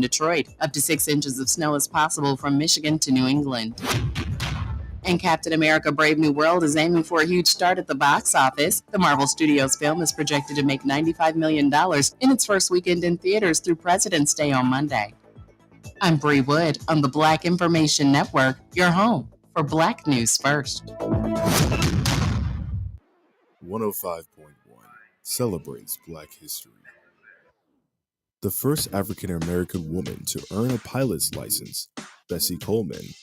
Detroit. Up to 6 inches of snow is possible from Michigan to New England. And Captain America Brave New World is aiming for a huge start at the box office. The Marvel Studios film is projected to make $95 million in its first weekend in theaters through President's Day on Monday. I'm Bree Wood on the Black Information Network, your home for Black News First. 105.1 celebrates Black history. The first African-American woman to earn a pilot's license, Bessie Coleman,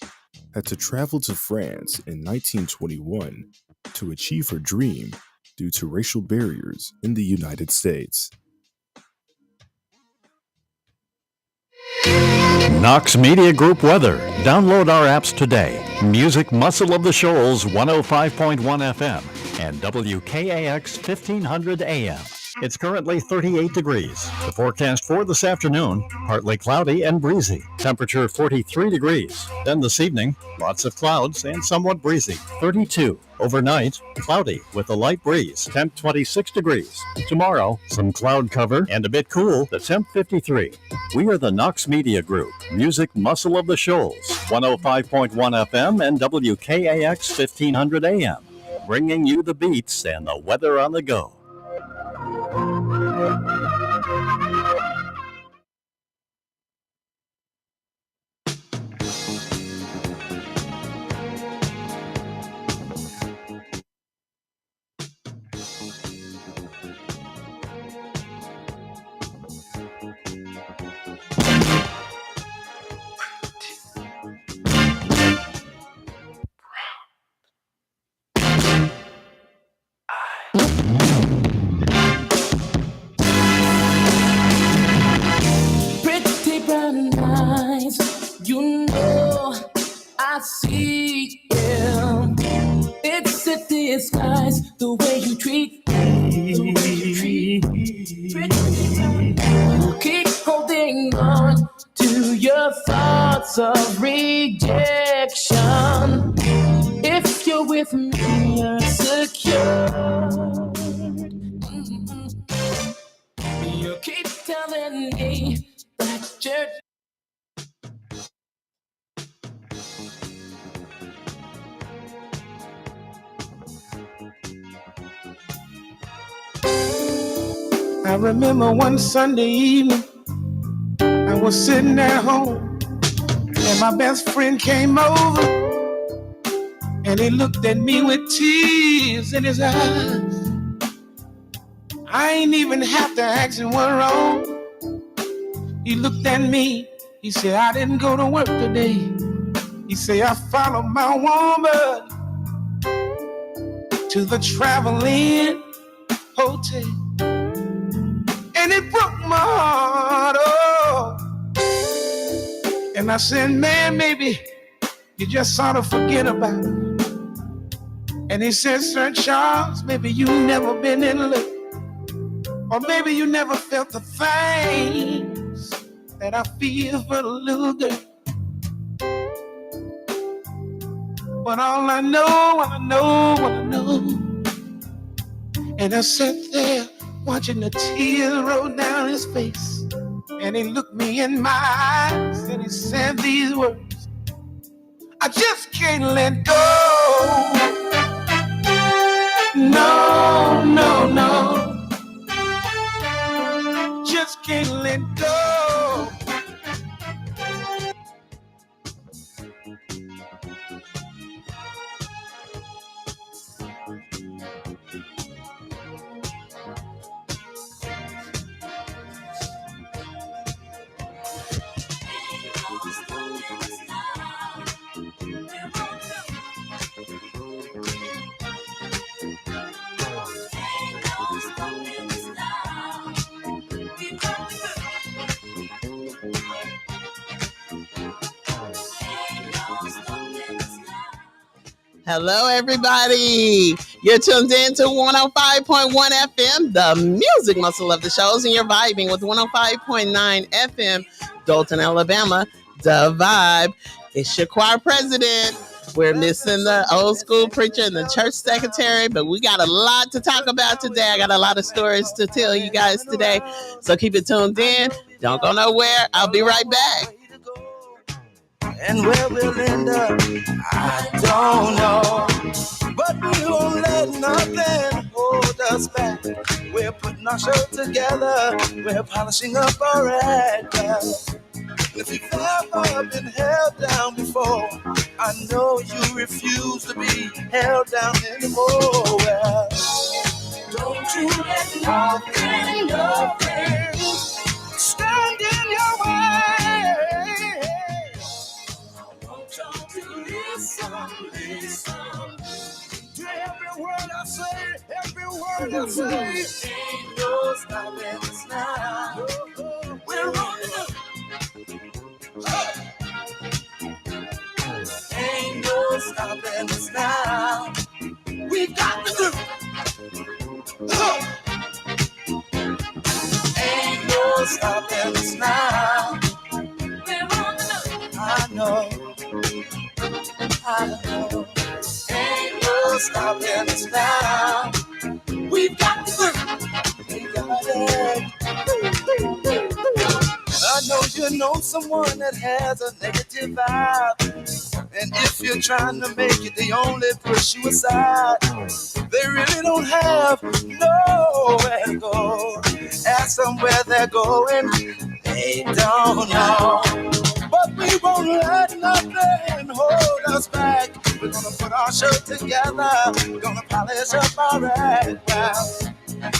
had to travel to France in 1921 to achieve her dream due to racial barriers in the United States. Knox Media Group weather. Download our apps today. Music Muscle of the Shoals 105.1 FM and WKAX 1500 AM. It's currently 38 degrees. The forecast for this afternoon, partly cloudy and breezy. Temperature 43 degrees. Then this evening, lots of clouds and somewhat breezy. 32. Overnight, cloudy with a light breeze. Temp 26 degrees. Tomorrow, some cloud cover and a bit cool. The temp 53. We are the Knox Media Group. Music Muscle of the Shoals. 105.1 FM and WKAX 1500 AM. Bringing you the beats and the weather on the go. You know I see you. It's a disguise the way you treat me. You keep holding on to your thoughts of rejection. If you're with me, you're secure. You keep telling me that you're I remember one Sunday evening, I was sitting at home, and my best friend came over, and he looked at me with tears in his eyes. I ain't even have to ask him what's wrong. He looked at me, he said, I didn't go to work today. He said, I followed my woman to the Travel-In Hotel. And it broke my heart, oh. And I said, man, maybe you just ought to forget about it. And he said, Sir Charles, maybe you never been in love. Or maybe you never felt the things that I feel for the little girl. But all I know, and I sat there watching the tears roll down his face. And he looked me in my eyes and he said these words, I just can't let go. No, no, no. Just can't let go. Hello, everybody. You're tuned in to 105.1 FM, the music muscle of the shows, and you're vibing with 105.9 FM, Dalton, Alabama, the vibe. It's your choir president. We're missing the old school preacher and the church secretary, but we got a lot to talk about today. I got a lot of stories to tell you guys today, so keep it tuned in. Don't go nowhere. I'll be right back. And where we'll end up, I don't know. But we won't let nothing hold us back. We're putting our show together. We're polishing up our act. If you've ever been held down before, I know you refuse to be held down anymore. Well, don't you let nothing stand in your way. I want y'all to listen to every word I say, every word I say. Ain't no stopping us now. We're rolling up. Ain't no stopping us now. We got the groove. Ain't no stopping us now. We're on the move. I know. Ain't no stopping us now. We've got the groove. We got it. I know you know someone that has a negative vibe. And if you're trying to make it, they only push you aside. They really don't have nowhere to go. Ask them where they're going, they don't know. But we won't let nothing hold us back. We're gonna put our show together. We're gonna polish up our act.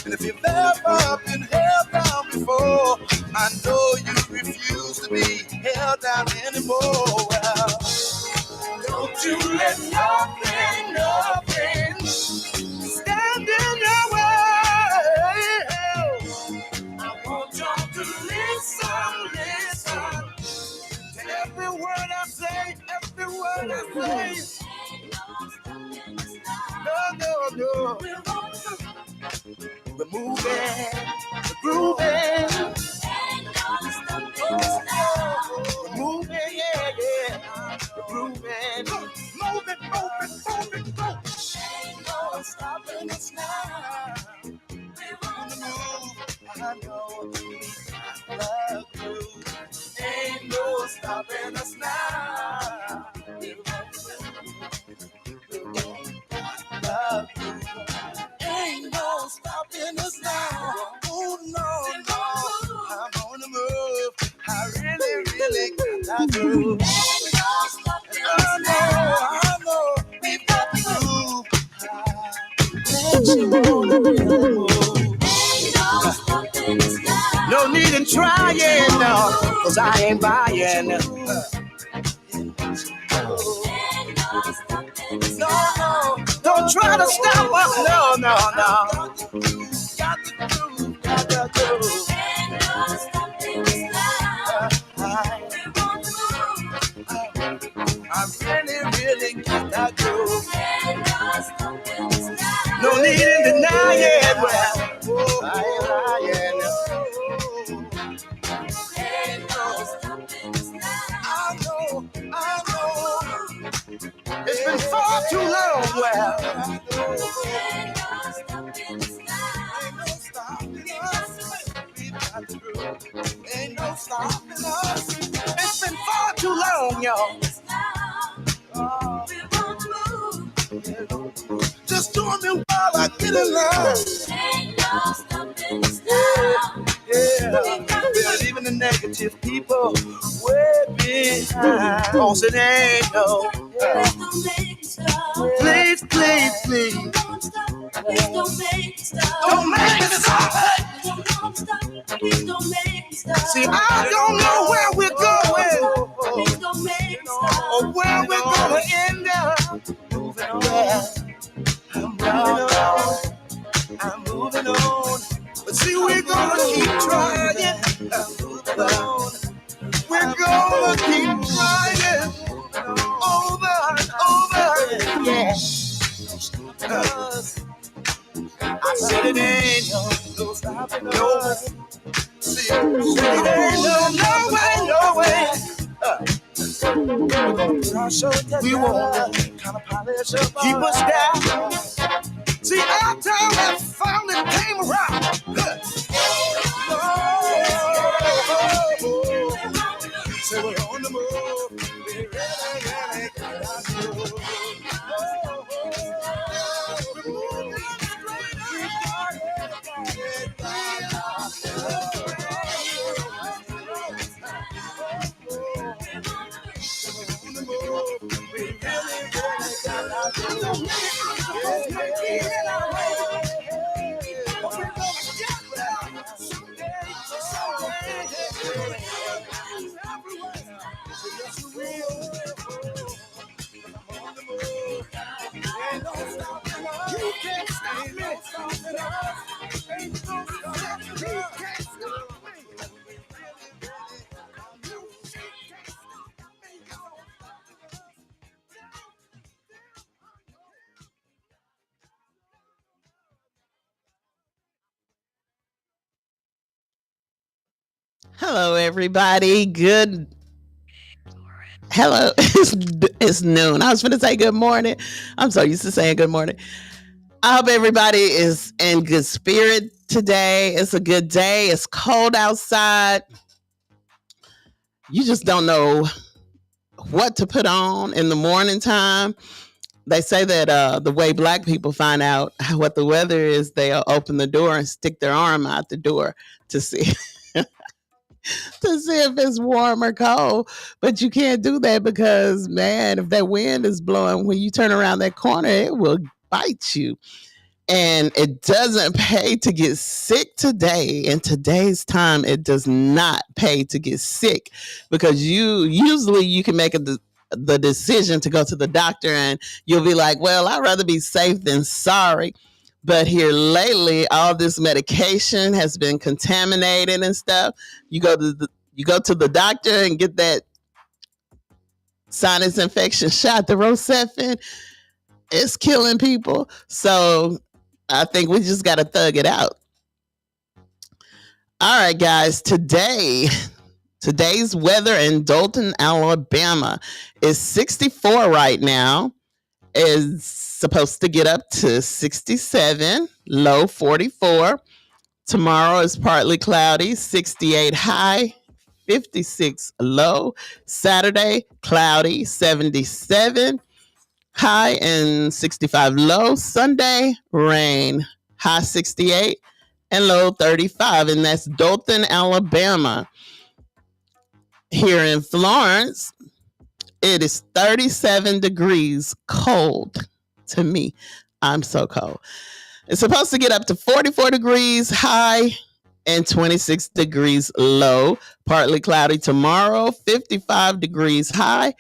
And if you've ever been held down before, I know you refuse to be held down anymore. Well, don't you let nothing stand in your way. I want y'all to listen to every word I say, every word I say. No. We're moving, we're grooving. We're moving, yeah. We're grooving. Move it, go. Ain't no stopping us now. We're on the move. I know we got the groove. Ain't no stopping us now. We're on the groove. Ain't no stopping us now. Oh, no. I'm on the move. I really got that groove. Ain't no stopping us now. I know. We've got the groove. Let you on the move. Ain't no stopping us now. No need in trying, no. 'Cause I ain't buying. No, don't try to stop us. No. Got the groove. Ain't no stopping us now. I really got that groove. Ain't no stopping us now. No need in denying. Well, I ain't lying. Ain't no stopping us now. I know. It's been far too long. Well, ain't no stopping us. It's been far too long, y'all. Just join me while I get in line. Ain't no stopping us now. Yeah. Even the negative people way behind. 'Cause it ain't no. Please. Don't make me stop. See, I don't know where we're going or where we're gonna end up. I'm moving on. But see, we're gonna keep trying. We're gonna keep trying over and over. Yeah. I said it ain't no stopping. No. See, it ain't no way. We won't kind of polish up. Keep us down. See, our time has finally came around. So we're on the move. We really, really gotta move. We're moving down the street. We got You can't stop me. Ain't no stopping us. You can't stop me. Hello, everybody. Hello. It's noon. I was going to say good morning. I'm so used to saying good morning. I hope everybody is in good spirit today. It's a good day. It's cold outside. You just don't know what to put on in the morning time. They say that the way Black people find out what the weather is, they'll open the door and stick their arm out the door to see to see if it's warm or cold. But you can't do that because, man, if that wind is blowing, when you turn around that corner, it will bite you. And it doesn't pay to get sick today. In today's time, it does not pay to get sick because you can make the decision to go to the doctor and you'll be like, well, I'd rather be safe than sorry. But here lately, all this medication has been contaminated and stuff. You go to the doctor and get that sinus infection shot, the Rocephin. It's killing people. So I think we just got to thug it out. All right, guys. Today's weather in Dothan, Alabama is 64 right now. Is supposed to get up to 67, low 44. Tomorrow is partly cloudy, 68 high, 56 low. Saturday, cloudy, 77 high and 65 low. Sunday, rain, high 68 and low 35. And that's Dothan, Alabama. Here in Florence, it is 37 degrees cold to me. I'm so cold. It's supposed to get up to 44 degrees high and 26 degrees low. Partly cloudy tomorrow, 55 degrees high,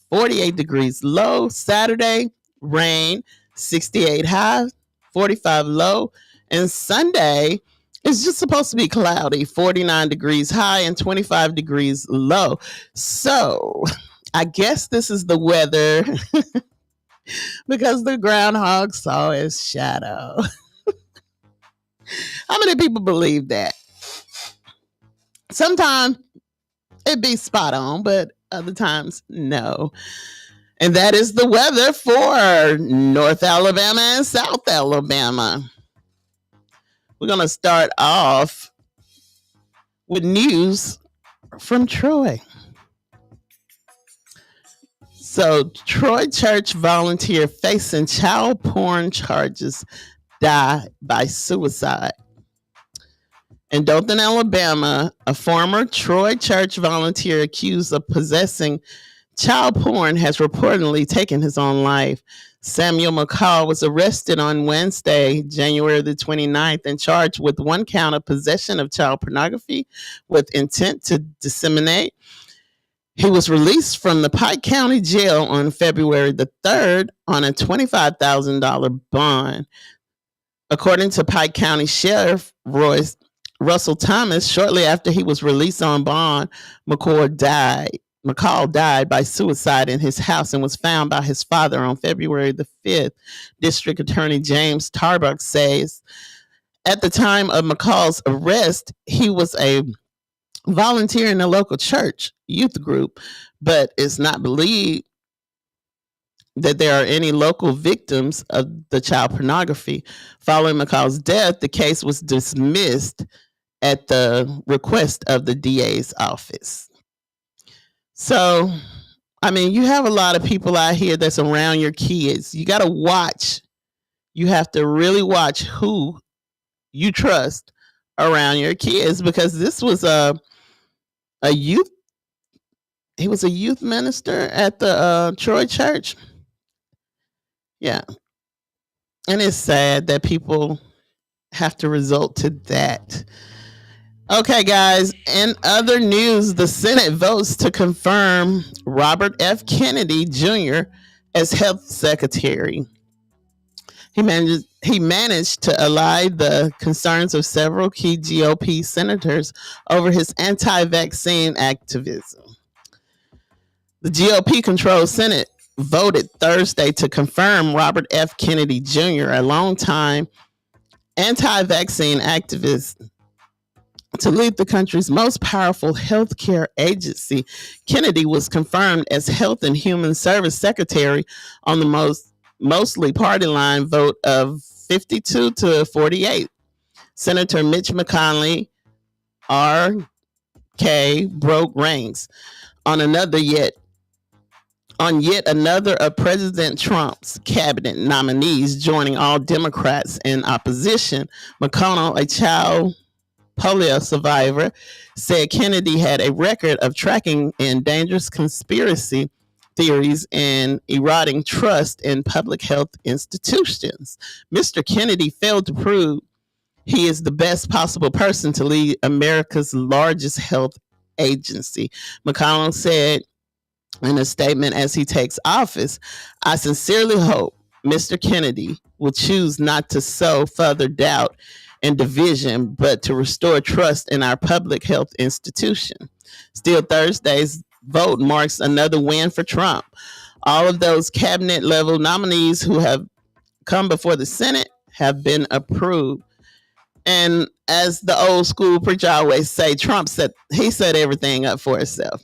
48 degrees low. Saturday, rain, 68 high, 45 low. And Sunday, it's just supposed to be cloudy, 49 degrees high and 25 degrees low. So I guess this is the weather because the groundhog saw his shadow. How many people believe that? Sometimes it be spot on, but other times no. And that is the weather for North Alabama and South Alabama. We're going to start off with news from Troy. So, Troy church volunteer facing child porn charges died by suicide. In Dothan, Alabama, a former Troy church volunteer accused of possessing child porn has reportedly taken his own life. Samuel McCall was arrested on Wednesday, January the 29th, and charged with one count of possession of child pornography with intent to disseminate. He was released from the Pike County Jail on February the 3rd on a $25,000 bond. According to Pike County Sheriff Russell Thomas, shortly after he was released on bond, McCall died by suicide in his house and was found by his father on February the 5th. District Attorney James Tarbuck says, at the time of McCall's arrest, he was a volunteer in a local church youth group, but it's not believed that there are any local victims of the child pornography. Following McCall's death, the case was dismissed at the request of the DA's office. So, I mean, you have a lot of people out here that's around your kids. You got to watch. You have to really watch who you trust around your kids, because this was a youth. He was a youth minister at the Troy Church. Yeah, and it's sad that people have to resort to that. Okay, guys. In other news, the Senate votes to confirm Robert F. Kennedy Jr. as health secretary. He managed to allay the concerns of several key GOP senators over his anti-vaccine activism. The GOP-controlled Senate voted Thursday to confirm Robert F. Kennedy Jr., a longtime anti-vaccine activist, to lead the country's most powerful healthcare agency. Kennedy was confirmed as Health and Human Service Secretary on the mostly party line vote of 52 to 48. Senator Mitch McConnell, RK, broke ranks on yet another of President Trump's cabinet nominees, joining all Democrats in opposition. McConnell, a child polio survivor, said Kennedy had a record of tracking in dangerous conspiracy theories and eroding trust in public health institutions. Mr. Kennedy failed to prove he is the best possible person to lead America's largest health agency. McConnell said in a statement as he takes office, "I sincerely hope Mr. Kennedy will choose not to sow further doubt and division, but to restore trust in our public health institution." Still, Thursday's vote marks another win for Trump. All of those cabinet level nominees who have come before the Senate have been approved. And as the old school preacher always say, Trump set everything up for himself.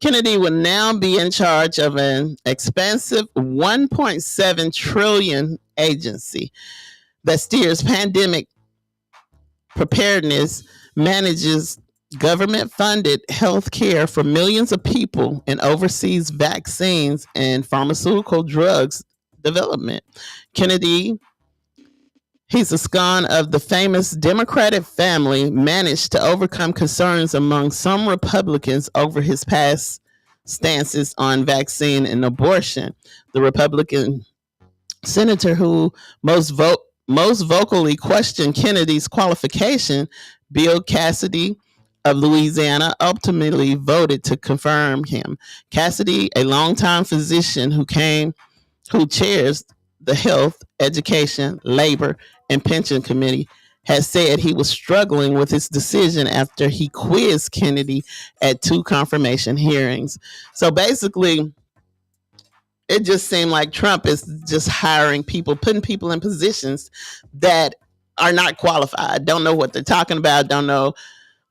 Kennedy will now be in charge of an expansive $1.7 trillion agency that steers pandemic preparedness, manages government-funded health care for millions of people, and oversees vaccines and pharmaceutical drugs development. Kennedy, he's a scion of the famous Democratic family, managed to overcome concerns among some Republicans over his past stances on vaccine and abortion. The Republican senator who most vocally questioned Kennedy's qualification, Bill Cassidy of Louisiana, ultimately voted to confirm him. Cassidy, a longtime physician who chairs the Health, Education, Labor, and Pension Committee, has said he was struggling with his decision after he quizzed Kennedy at 2 confirmation hearings. So basically, it just seemed like Trump is just hiring people, putting people in positions that are not qualified, don't know what they're talking about, don't know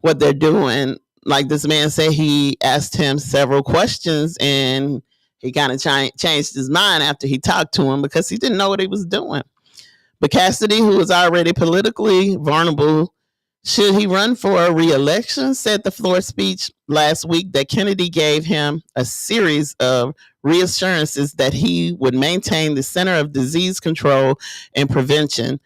what they're doing. Like this man said, he asked him several questions and he kind of changed his mind after he talked to him because he didn't know what he was doing. But Cassidy, who was already politically vulnerable, should he run for a re-election, said the floor speech last week that Kennedy gave him a series of reassurances that he would maintain the Center of Disease Control and Prevention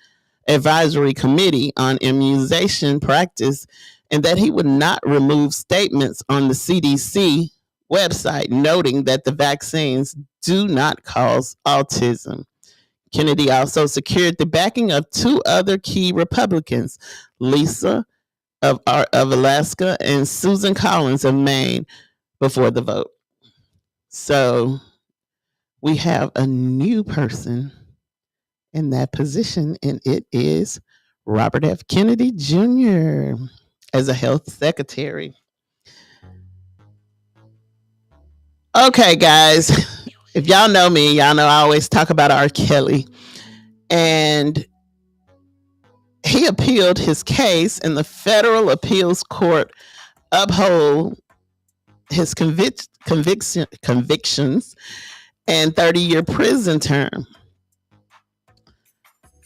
Advisory Committee on Immunization Practice, and that he would not remove statements on the CDC website noting that the vaccines do not cause autism. Kennedy also secured the backing of 2 other key Republicans, Lisa of Alaska and Susan Collins of Maine, before the vote. So we have a new person in that position, and it is Robert F. Kennedy Jr. as a health secretary. Okay, guys, if y'all know me, y'all know I always talk about R. Kelly. And he appealed his case, and the federal appeals court upheld his convictions and 30-year prison term.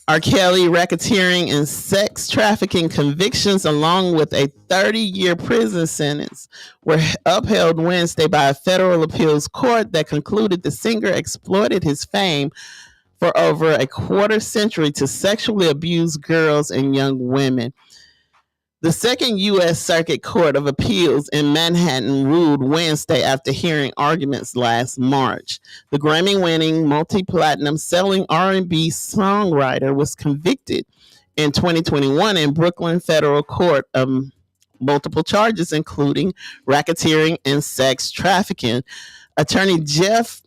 R. Kelly racketeering and sex trafficking convictions, along with a 30-year prison sentence, were upheld Wednesday by a federal appeals court that concluded the singer exploited his fame for over a quarter century to sexually abuse girls and young women. The Second U.S. Circuit Court of Appeals in Manhattan ruled Wednesday after hearing arguments last March. The Grammy-winning, multi-platinum selling R&B songwriter was convicted in 2021 in Brooklyn Federal Court of multiple charges, including racketeering and sex trafficking. Attorney Jeff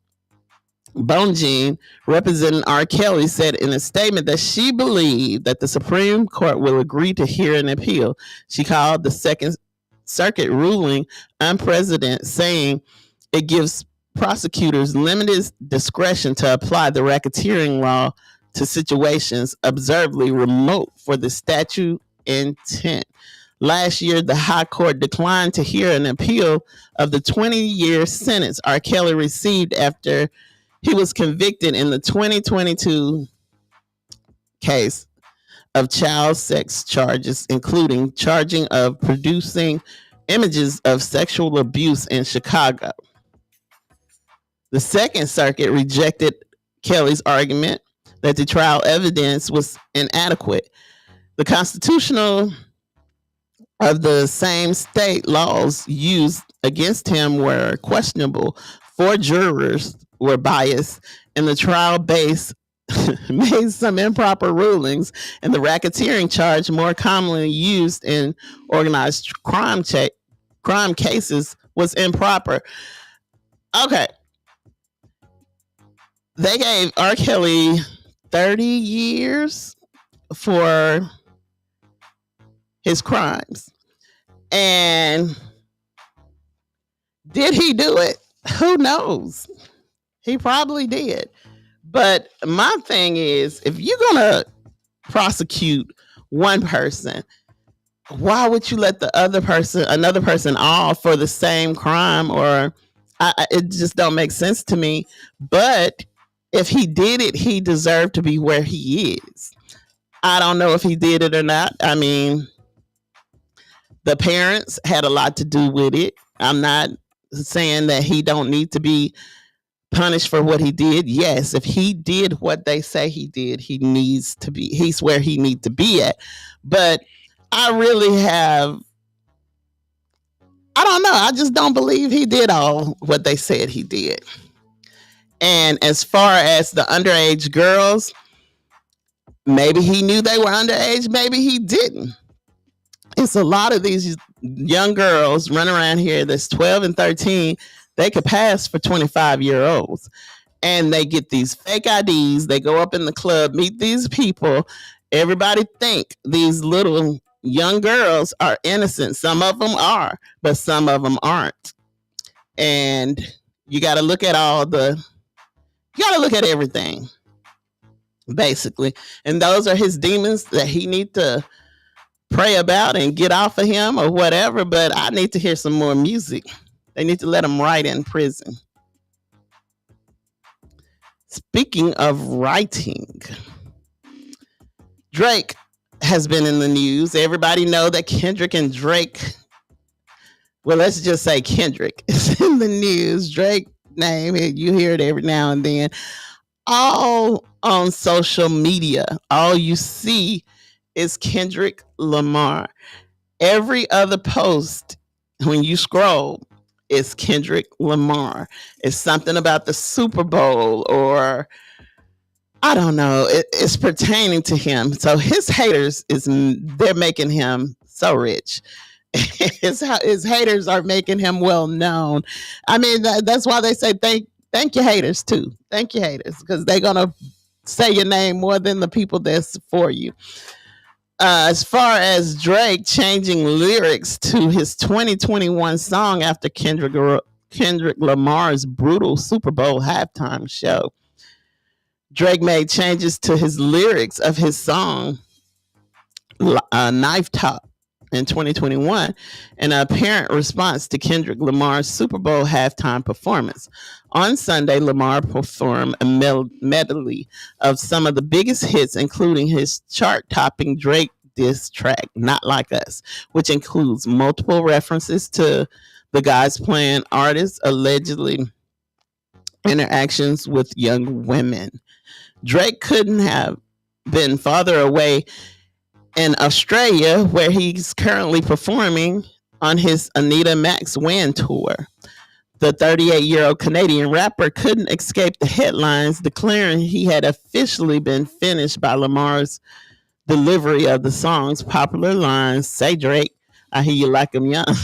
Bongine, representing R. Kelly, said in a statement that she believed that the Supreme Court will agree to hear an appeal. She called the Second Circuit ruling unprecedented, saying it gives prosecutors limited discretion to apply the racketeering law to situations observably remote for the statute intent. Last year, the High Court declined to hear an appeal of the 20-year sentence R. Kelly received after he was convicted in the 2022 case of child sex charges, including charging of producing images of sexual abuse in Chicago. The Second Circuit rejected Kelly's argument that the trial evidence was inadequate. The constitutional of the same state laws used against him were questionable. 4 jurors were biased, and the trial base made some improper rulings, and the racketeering charge, more commonly used in organized crime cases, was improper. Okay. They gave R. Kelly 30 years for his crimes. And did he do it? Who knows? He probably did. But my thing is, if you're going to prosecute one person, why would you let another person off for the same crime? Or it just don't make sense to me. But if he did it, he deserved to be where he is. I don't know if he did it or not. I mean, the parents had a lot to do with it. I'm not saying that he don't need to be punished for what he did. Yes, if he did what they say he did, he's where he needs to be at. But I don't know. I just don't believe he did all what they said he did. And as far as the underage girls, maybe he knew they were underage, maybe he didn't. It's a lot of these young girls running around here that's 12 and 13. They could pass for 25-year-olds. And they get these fake IDs. They go up in the club, meet these people. Everybody think these little young girls are innocent. Some of them are, but some of them aren't. And you got to look at everything, basically. And those are his demons that he need to pray about and get off of him or whatever. But I need to hear some more music. They need to let him write in prison. Speaking of writing, Drake has been in the news. Everybody know that Kendrick and Drake, well, let's just say Kendrick is in the news. Drake name, you hear it every now and then. All on social media, all you see is Kendrick Lamar. Every other post, when you scroll, is Kendrick Lamar. It's something about the Super Bowl, or I don't know. It's pertaining to him. So his haters they're making him so rich. His haters are making him well known. I mean, that's why they say thank your haters too. Thank your haters, because they're gonna say your name more than the people that's for you. As far as Drake changing lyrics to his 2021 song after Kendrick Lamar's brutal Super Bowl halftime show, Drake made changes to his lyrics of his song Knife Talk in 2021, in an apparent response to Kendrick Lamar's Super Bowl halftime performance. On Sunday, Lamar performed a medley of some of the biggest hits, including his chart-topping Drake diss track, Not Like Us, which includes multiple references to the God's Plan artist's allegedly interactions with young women. Drake couldn't have been farther away in Australia, where he's currently performing on his Anita Max Win tour. The 38-year-old Canadian rapper couldn't escape the headlines, declaring he had officially been finished by Lamar's delivery of the song's popular lines, "Say Drake, I hear you like 'em young."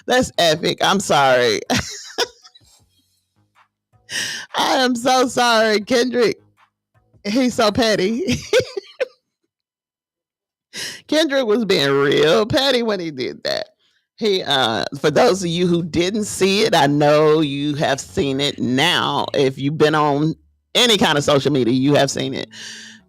That's epic. I'm sorry. I am so sorry, Kendrick. He's so petty. Kendrick was being real petty when he did that. He, for those of you who didn't see it, I know you have seen it now. If you've been on any kind of social media, you have seen it.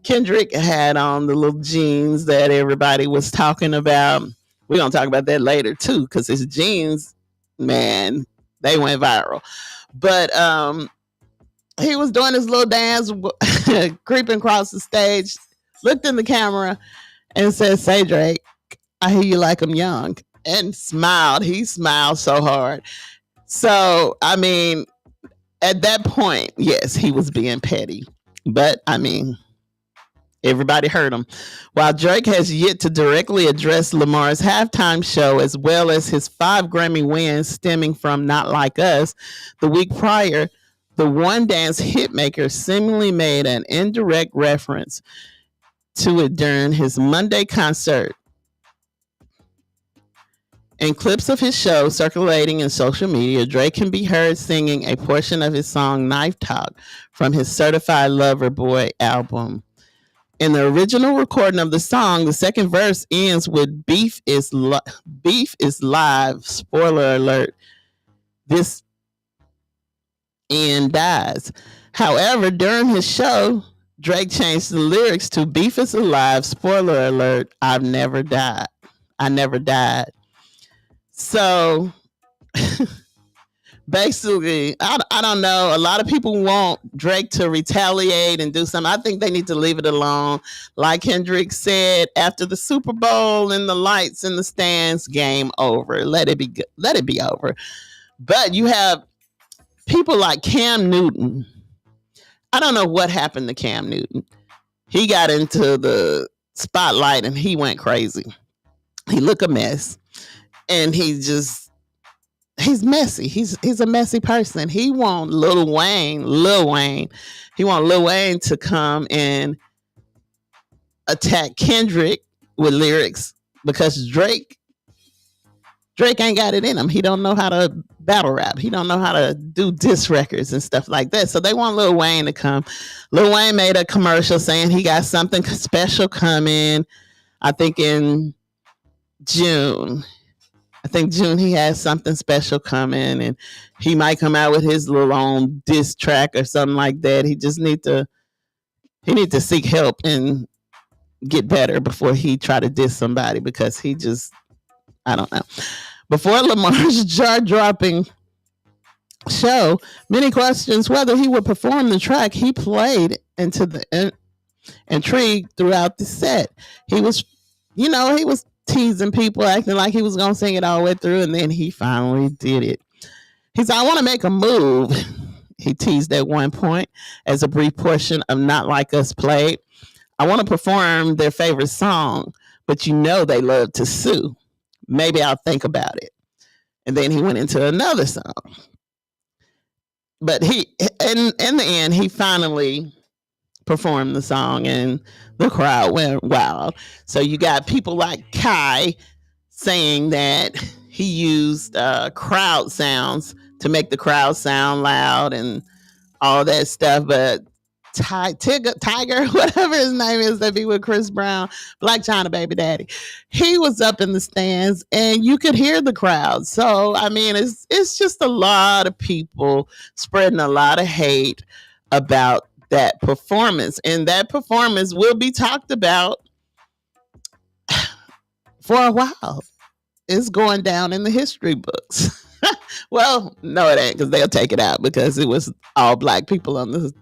Kendrick had on the little jeans that everybody was talking about. We're going to talk about that later too, because his jeans, man, they went viral. But he was doing his little dance, creeping across the stage, looked in the camera and said, "Say Drake, I hear you like 'em young," and smiled. He smiled so hard. So, I mean, at that point, yes, he was being petty. But, I mean, everybody heard him. While Drake has yet to directly address Lamar's halftime show, as well as his 5 Grammy wins stemming from Not Like Us, the week prior, the One Dance hitmaker seemingly made an indirect reference to it during his Monday concert. In clips of his show circulating in social media, Drake can be heard singing a portion of his song Knife Talk from his Certified Lover Boy album. In the original recording of the song, the second verse ends with Beef is live. Spoiler alert. This end dies. However, during his show, Drake changed the lyrics to Beef is alive. Spoiler alert. I've never died. I never died. So basically, I don't know. A lot of people want Drake to retaliate and do something. I think they need to leave it alone. Like Kendrick said after the Super Bowl and the lights in the stands, game over. Let it be over. But you have people like Cam Newton. I don't know what happened to Cam Newton. He got into the spotlight and he went crazy. He looked a mess. And he's messy. He's a messy person. He want Lil Wayne. He want Lil Wayne to come and attack Kendrick with lyrics because Drake ain't got it in him. He don't know how to battle rap. He don't know how to do diss records and stuff like that. So they want Lil Wayne to come. Lil Wayne made a commercial saying he got something special coming. I think in June. He has something special coming and he might come out with his little own diss track or something like that. He need to seek help and get better before he try to diss somebody because I don't know. Before Lamar's jaw-dropping show, many questions whether he would perform the track he played into the intrigue throughout the set. He was teasing people, acting like he was going to sing it all the way through, and then he finally did it. He said, "I want to make a move," he teased at one point as a brief portion of Not Like Us played. "I want to perform their favorite song, but they love to sue. Maybe I'll think about it." And then he went into another song. But in the end, he finally performed the song and the crowd went wild. So you got people like Kai saying that he used crowd sounds to make the crowd sound loud and all that stuff. But Tiger, whatever his name is, that be with Chris Brown, Black China Baby Daddy, he was up in the stands and you could hear the crowd. So I mean, it's just a lot of people spreading a lot of hate about that performance, and that performance will be talked about for a while. It's going down in the history books. Well, no, it ain't, because they'll take it out because it was all black people on the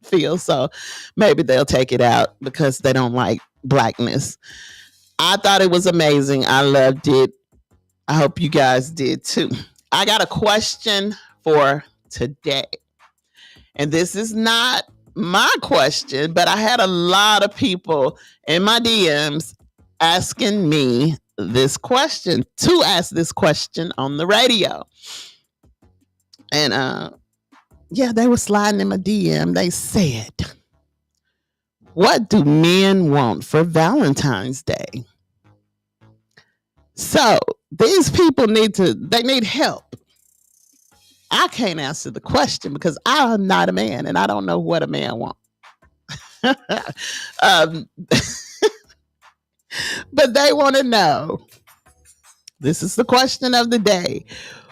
field. So maybe they'll take it out because they don't like blackness. I thought it was amazing. I loved it. I hope you guys did too. I got a question for today. And this is not my question, but I had a lot of people in my DMs asking me this question, to ask this question on the radio. And yeah, they were sliding in my DM. They said, what do men want for Valentine's Day? So these people need help. I can't answer the question because I'm not a man and I don't know what a man wants. But they want to know. This is the question of the day.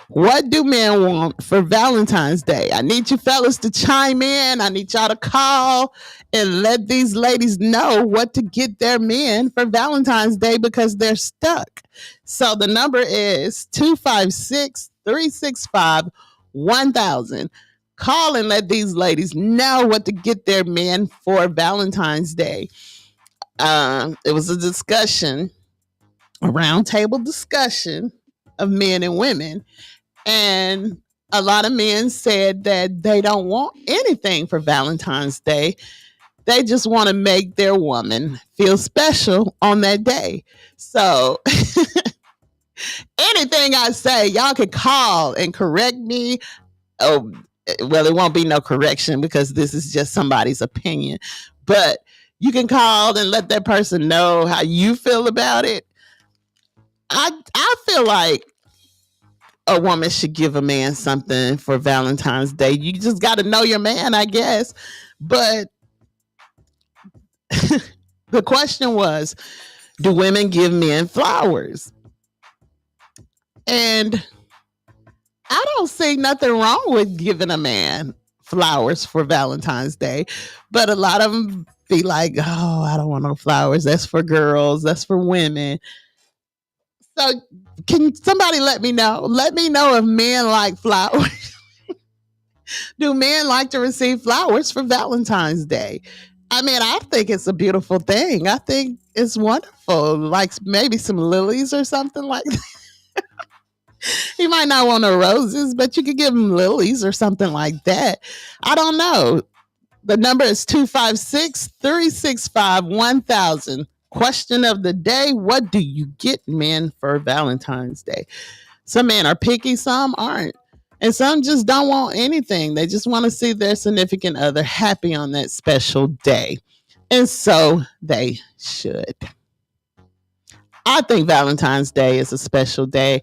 What do men want for Valentine's Day? I need you fellas to chime in. I need y'all to call and let these ladies know what to get their men for Valentine's Day because they're stuck. So the number is 256-365-1000. Call and let these ladies know what to get their men for Valentine's Day. It was a discussion, a roundtable discussion of men and women. And a lot of men said that they don't want anything for Valentine's Day. They just want to make their woman feel special on that day. So anything I say, y'all can call and correct me. Oh, well, it won't be no correction because this is just somebody's opinion. But you can call and let that person know how you feel about it. I feel like a woman should give a man something for Valentine's Day. You just got to know your man, I guess. But the question was, do women give men flowers? And I don't see nothing wrong with giving a man flowers for Valentine's Day. But a lot of them be like, oh, I don't want no flowers. That's for girls. That's for women. So can somebody let me know? Let me know if men like flowers. Do men like to receive flowers for Valentine's Day? I mean, I think it's a beautiful thing. I think it's wonderful. Like maybe some lilies or something like that. You might not want no roses, but you could give them lilies or something like that. I don't know. The number is 256-365-1000. Question of the day, what do you get men for Valentine's Day? Some men are picky, some aren't. And some just don't want anything. They just want to see their significant other happy on that special day. And so they should. I think Valentine's Day is a special day.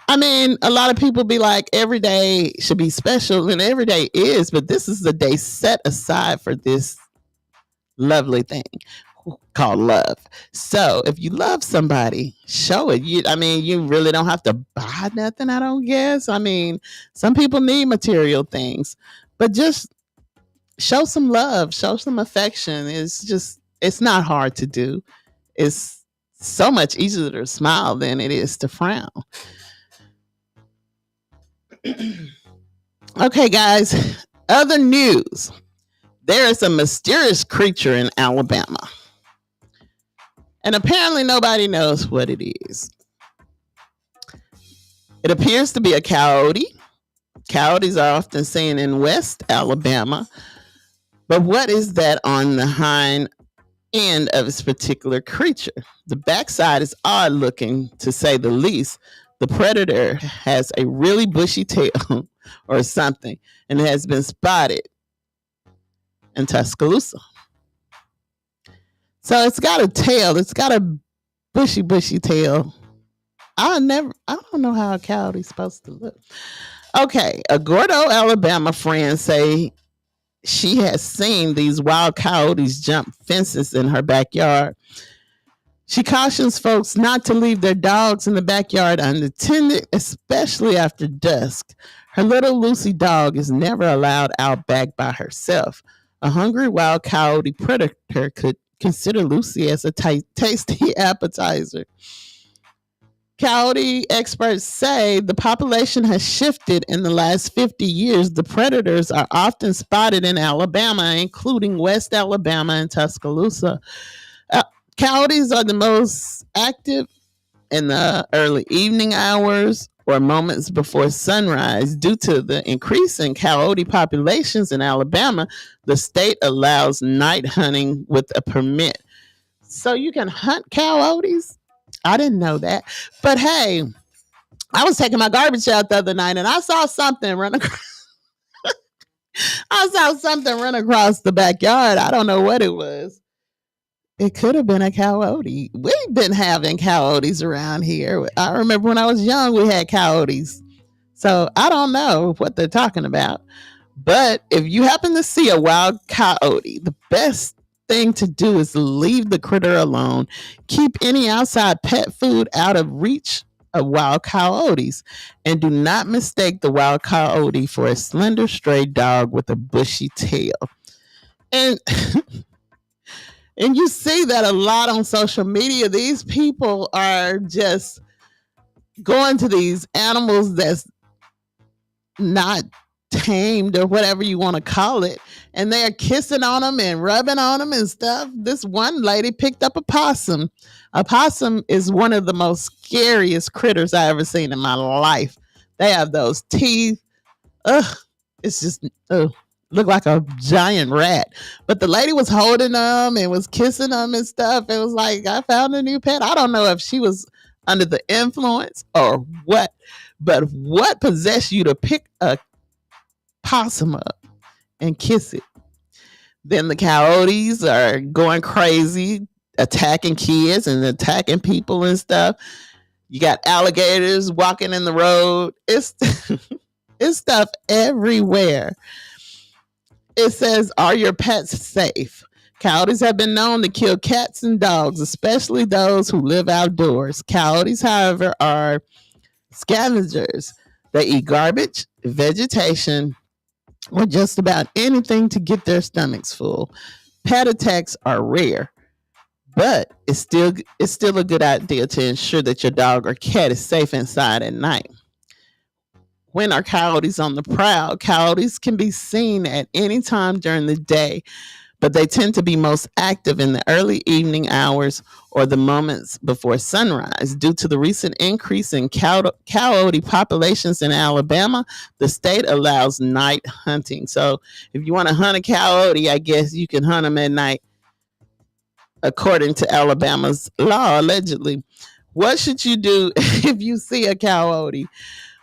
I mean, a lot of people be like, every day should be special, and every day is, but this is the day set aside for this lovely thing called love. So if you love somebody, show it. You really don't have to buy nothing, I don't guess. I mean, some people need material things, but just show some love, show some affection. It's not hard to do. It's so much easier to smile than it is to frown. Okay, guys, other news. There is a mysterious creature in Alabama. And apparently nobody knows what it is. It appears to be a coyote. Coyotes are often seen in West Alabama. But what is that on the hind end of this particular creature? The backside is odd looking, to say the least. The predator has a really bushy tail or something, and it has been spotted in Tuscaloosa. So it's got a tail. It's got a bushy tail. I don't know how a coyote's supposed to look. Okay, a Gordo, Alabama friend say she has seen these wild coyotes jump fences in her backyard. She cautions folks not to leave their dogs in the backyard unattended, especially after dusk. Her little Lucy dog is never allowed out back by herself. A hungry wild coyote predator could consider Lucy as a tasty appetizer. Coyote experts say the population has shifted in the last 50 years. The predators are often spotted in Alabama, including West Alabama and Tuscaloosa. Uh, Coyotes are the most active in the early evening hours or moments before sunrise. Due to the increase in coyote populations in Alabama, the state allows night hunting with a permit. So you can hunt coyotes? I didn't know that. But hey, I was taking my garbage out the other night and I saw something run across I saw something run across the backyard. I don't know what it was. It could have been a coyote. We've been having coyotes around here. I remember when I was young, we had coyotes. So I don't know what they're talking about. But if you happen to see a wild coyote, the best thing to do is leave the critter alone. Keep any outside pet food out of reach of wild coyotes. And do not mistake the wild coyote for a slender stray dog with a bushy tail. And and you see that a lot on social media. These people are just going to these animals that's not tamed or whatever you want to call it, and they're kissing on them and rubbing on them and stuff. This one lady picked up a possum. A possum is one of the most scariest critters I ever seen in my life. They have those teeth. Ugh, it's just look like a giant rat. But the lady was holding them and was kissing them and stuff. It was like, I found a new pet. I don't know if she was under the influence or what, but what possessed you to pick a possum up and kiss it? Then the coyotes are going crazy, attacking kids and attacking people and stuff. You got alligators walking in the road. It's it's stuff everywhere. It says, are your pets safe? Coyotes have been known to kill cats and dogs, especially those who live outdoors. Coyotes, however, are scavengers. They eat garbage, vegetation, or just about anything to get their stomachs full. Pet attacks are rare, but it's still a good idea to ensure that your dog or cat is safe inside at night. When are coyotes on the prowl? Coyotes can be seen at any time during the day, but they tend to be most active in the early evening hours or the moments before sunrise. Due to the recent increase in coyote populations in Alabama, the state allows night hunting. So if you want to hunt a coyote, I guess you can hunt them at night, according to Alabama's law, allegedly. What should you do if you see a coyote?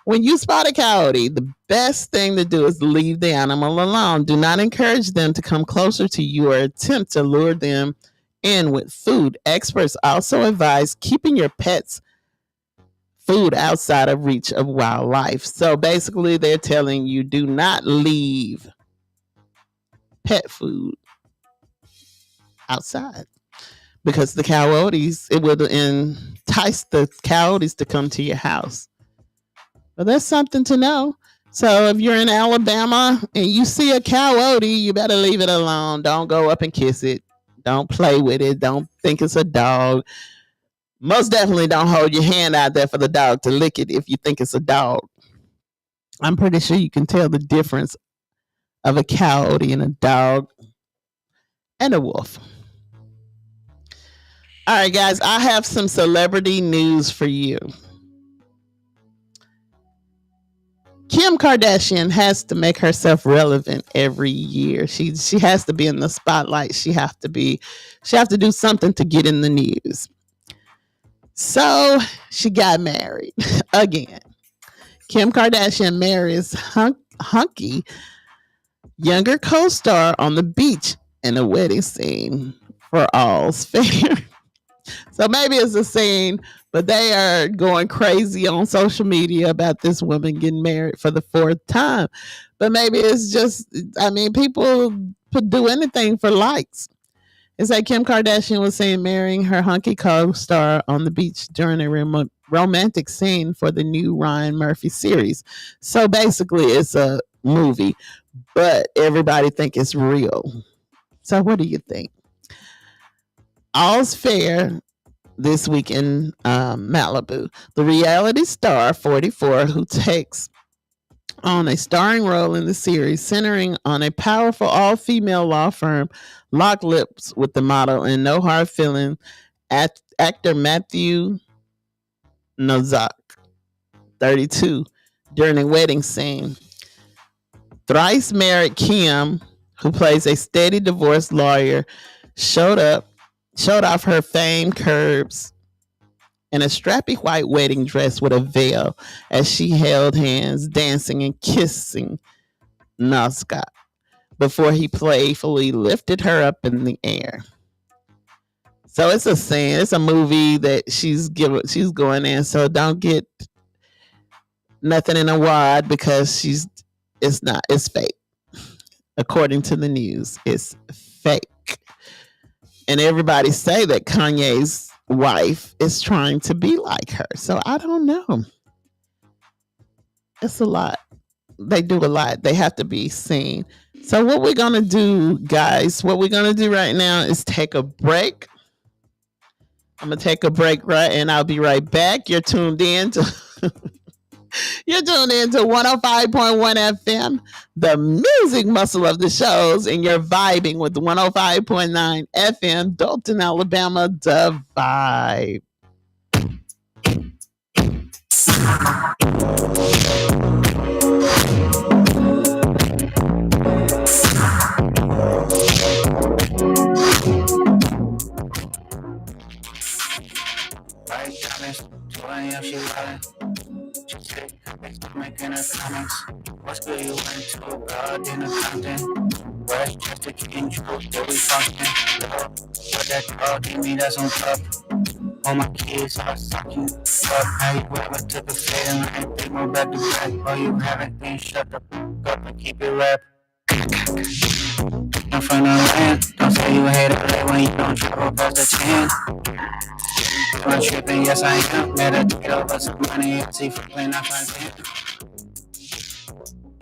When you spot a coyote, the best thing to do is leave the animal alone. Do not encourage them to come closer to you or attempt to lure them in with food. Experts also advise keeping your pets' food outside of reach of wildlife. So basically, they're telling you do not leave pet food outside, because the coyotes, it will entice the coyotes to come to your house. But that's something to know. So if you're in Alabama and you see a coyote, you better leave it alone. Don't go up and kiss it. Don't play with it. Don't think it's a dog. Most definitely don't hold your hand out there for the dog to lick it if you think it's a dog. I'm pretty sure you can tell the difference of a coyote and a dog and a wolf. All right, guys, I have some celebrity news for you. Kim Kardashian has to make herself relevant every year. She has to be in the spotlight. She have to do something to get in the news. So she got married again. Kim Kardashian marries hunky younger co-star on the beach in a wedding scene for all's fair. So maybe it's a scene, but they are going crazy on social media about this woman getting married for the fourth time. But maybe it's just, people do anything for likes. It's like Kim Kardashian was saying marrying her hunky co-star on the beach during a romantic scene for the new Ryan Murphy series. So basically it's a movie, but everybody think it's real. So what do you think? All's fair. this week in Malibu. The reality star, 44, who takes on a starring role in the series centering on a powerful all-female law firm, locked lips with the model and No Hard Feeling actor Matthew Nozak, 32, during a wedding scene. Thrice married Kim, who plays a steady divorce lawyer, showed off her famed curves in a strappy white wedding dress with a veil as she held hands, dancing and kissing Nazca before he playfully lifted her up in the air. So it's a scene, it's a movie that she's going in. So don't get nothing in a wad because it's fake. According to the news, it's fake. And everybody say that Kanye's wife is trying to be like her. So I don't know. It's a lot. They do a lot. They have to be seen. So what we're going to do, guys, what we're going to do right now is take a break. I'm going to take a break, right? And I'll be right back. You're tuned in to 105.1 FM, the music muscle of the shows, and you're vibing with 105.9 FM, Dalton, Alabama, the vibe. Making her comments. What's good? You went to a god in a Compton. Where's just a king truth that we fucking love? What that dog give me, that's on top. All my kids are sucking up. How you ever took a fade and I ain't think more back to back. Oh, you haven't been shut the up and keep it rap. I'm from the land. Don't say you hate LA when you don't travel past the 10. I'm tripping, yes I am. Meditate over some money. I see for playing, I find it.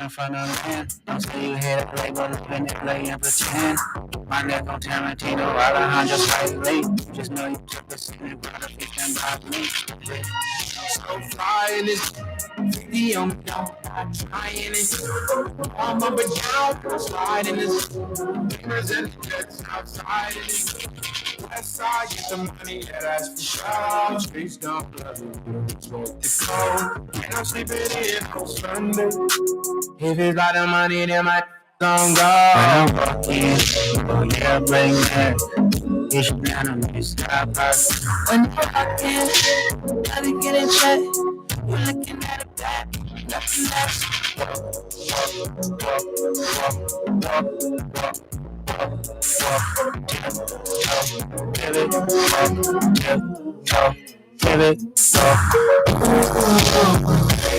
I'm from the land. Don't say you hate LA, but live in LA and pretend. My neck on Tarantino, Alejandro slightly. Just know you took a scene and brought a fish and brought me. So fly in this video, I'm trying it. I'm up and down, sliding this. Fingers and jets outside of this. West side, get the money, yeah, that's for sure. Streets don't love you, smoke the cold. And I'm sleeping in on Sunday. If it's lot of money, then my gon' go. I'm walking, oh yeah, bring that. It's anime, stop us. When you're walking, gotta get in check. You're looking at a back, nothing less.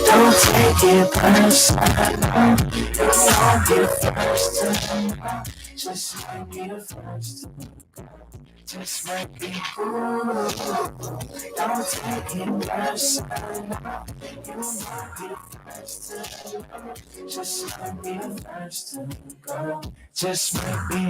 Don't take it personal. You won't be the first to know. Just might be the first to know. Just might be cool. Don't take it personal. You won't be the first to know. Just might be the first to go. Just might be.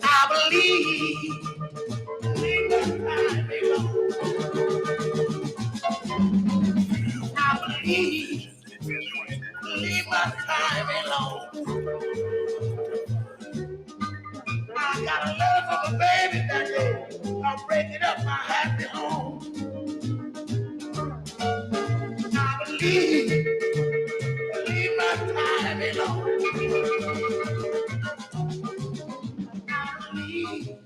I believe leave my time alone. I got a letter from a baby that day. I'm breaking up my happy home. I believe leave my time alone. I believe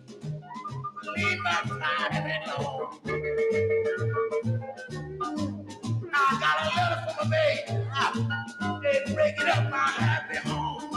leave my time alone. I got a letter from a baby. They breaking up my happy home.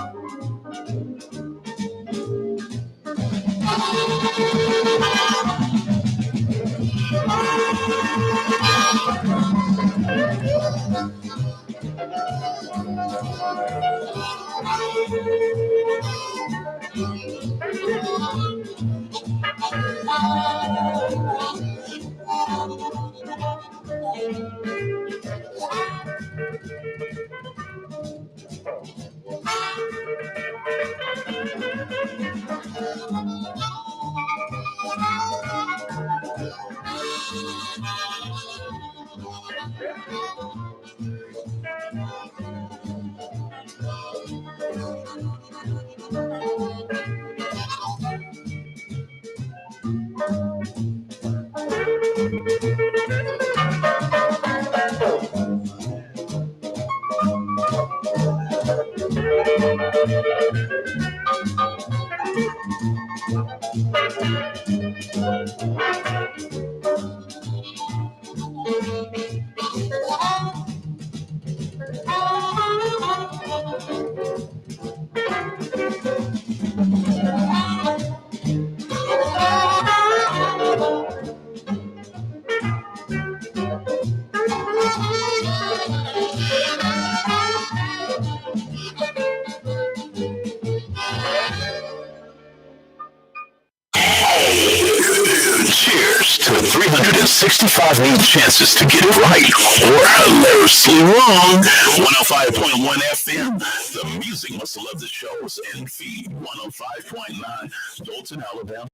Cheers to 365 new chances to get it right or hilariously wrong. 105.1 FM, the music muscle of the shows, and feed 105.9 Dalton, Alabama.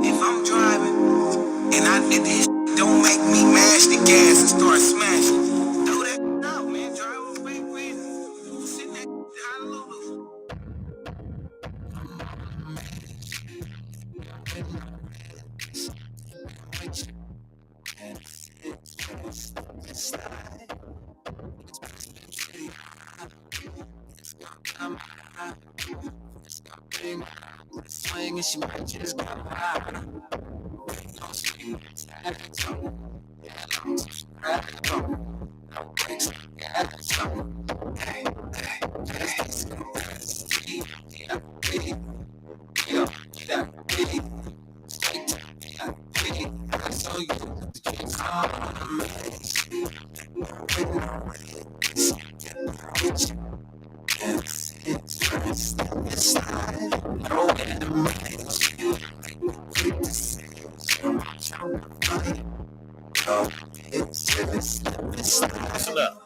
If I'm driving and this don't make me mash the gas and start smashing, know that no man, drive on big reason. Sitting there, hallelujah. Swing and she might just go high.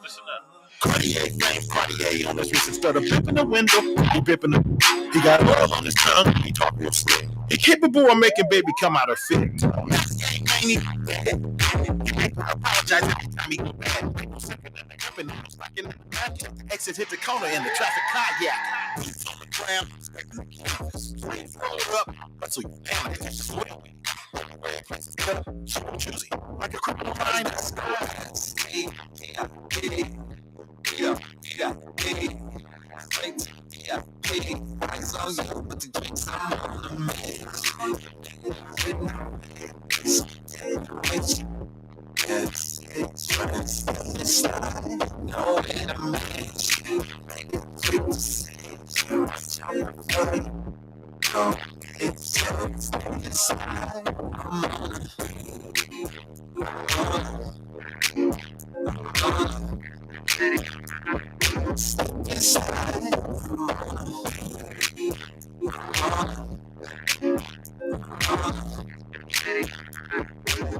Listen up. Cartier, name Cartier on this. Instead of bipping the window, he bipping the. He got oil on his tongue. He talk real slick. He capable of making baby come out of fit. He apologize every time he go bad. Exit hit the corner in the traffic kayak. He's on the ground. Up. That's what you choosy. Like a criminal mind.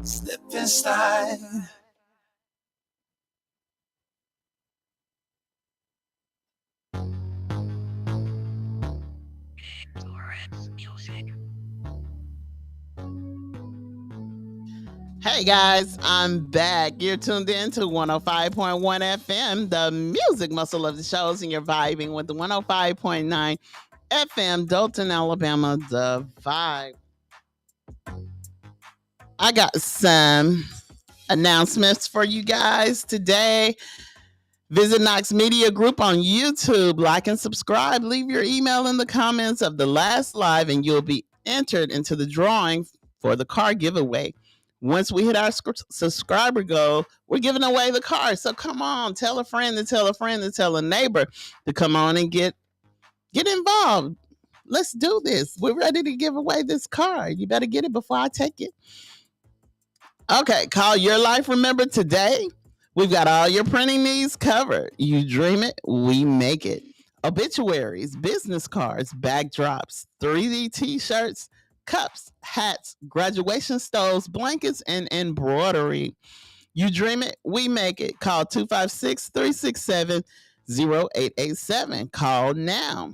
Slip and slide. Hey guys, I'm back. You're tuned in to 105.1 FM, the music muscle of the shows, and you're vibing with the 105.9 FM, Dothan, Alabama, the vibe. I got some announcements for you guys today. Visit Knox Media Group on YouTube. Like and subscribe. Leave your email in the comments of the last live, and you'll be entered into the drawing for the car giveaway. Once we hit our subscriber goal, we're giving away the car. So come on, tell a friend to tell a friend to tell a neighbor to come on and get involved. Let's do this. We're ready to give away this car. You better get it before I take it. Okay, call your life. Remember today, we've got all your printing needs covered. You dream it, we make it. Obituaries, business cards, backdrops, 3D t-shirts, cups, hats, graduation stoles, blankets, and embroidery. You dream it, we make it. Call 256-367-0887. Call now.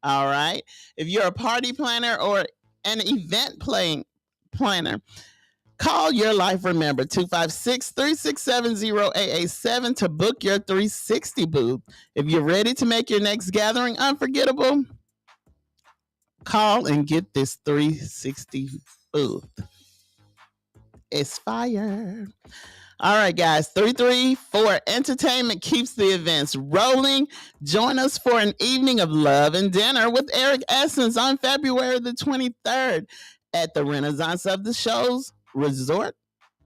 All right. If you're a party planner or an event planner, call your life. Remember 256-367-0887 to book your 360 booth. If you're ready to make your next gathering unforgettable, call and get this 360 booth. It's fire. All right, guys. 334 Entertainment keeps the events rolling. Join us for an evening of love and dinner with Eric Essence on February the 23rd at the Renaissance of the Shows Resort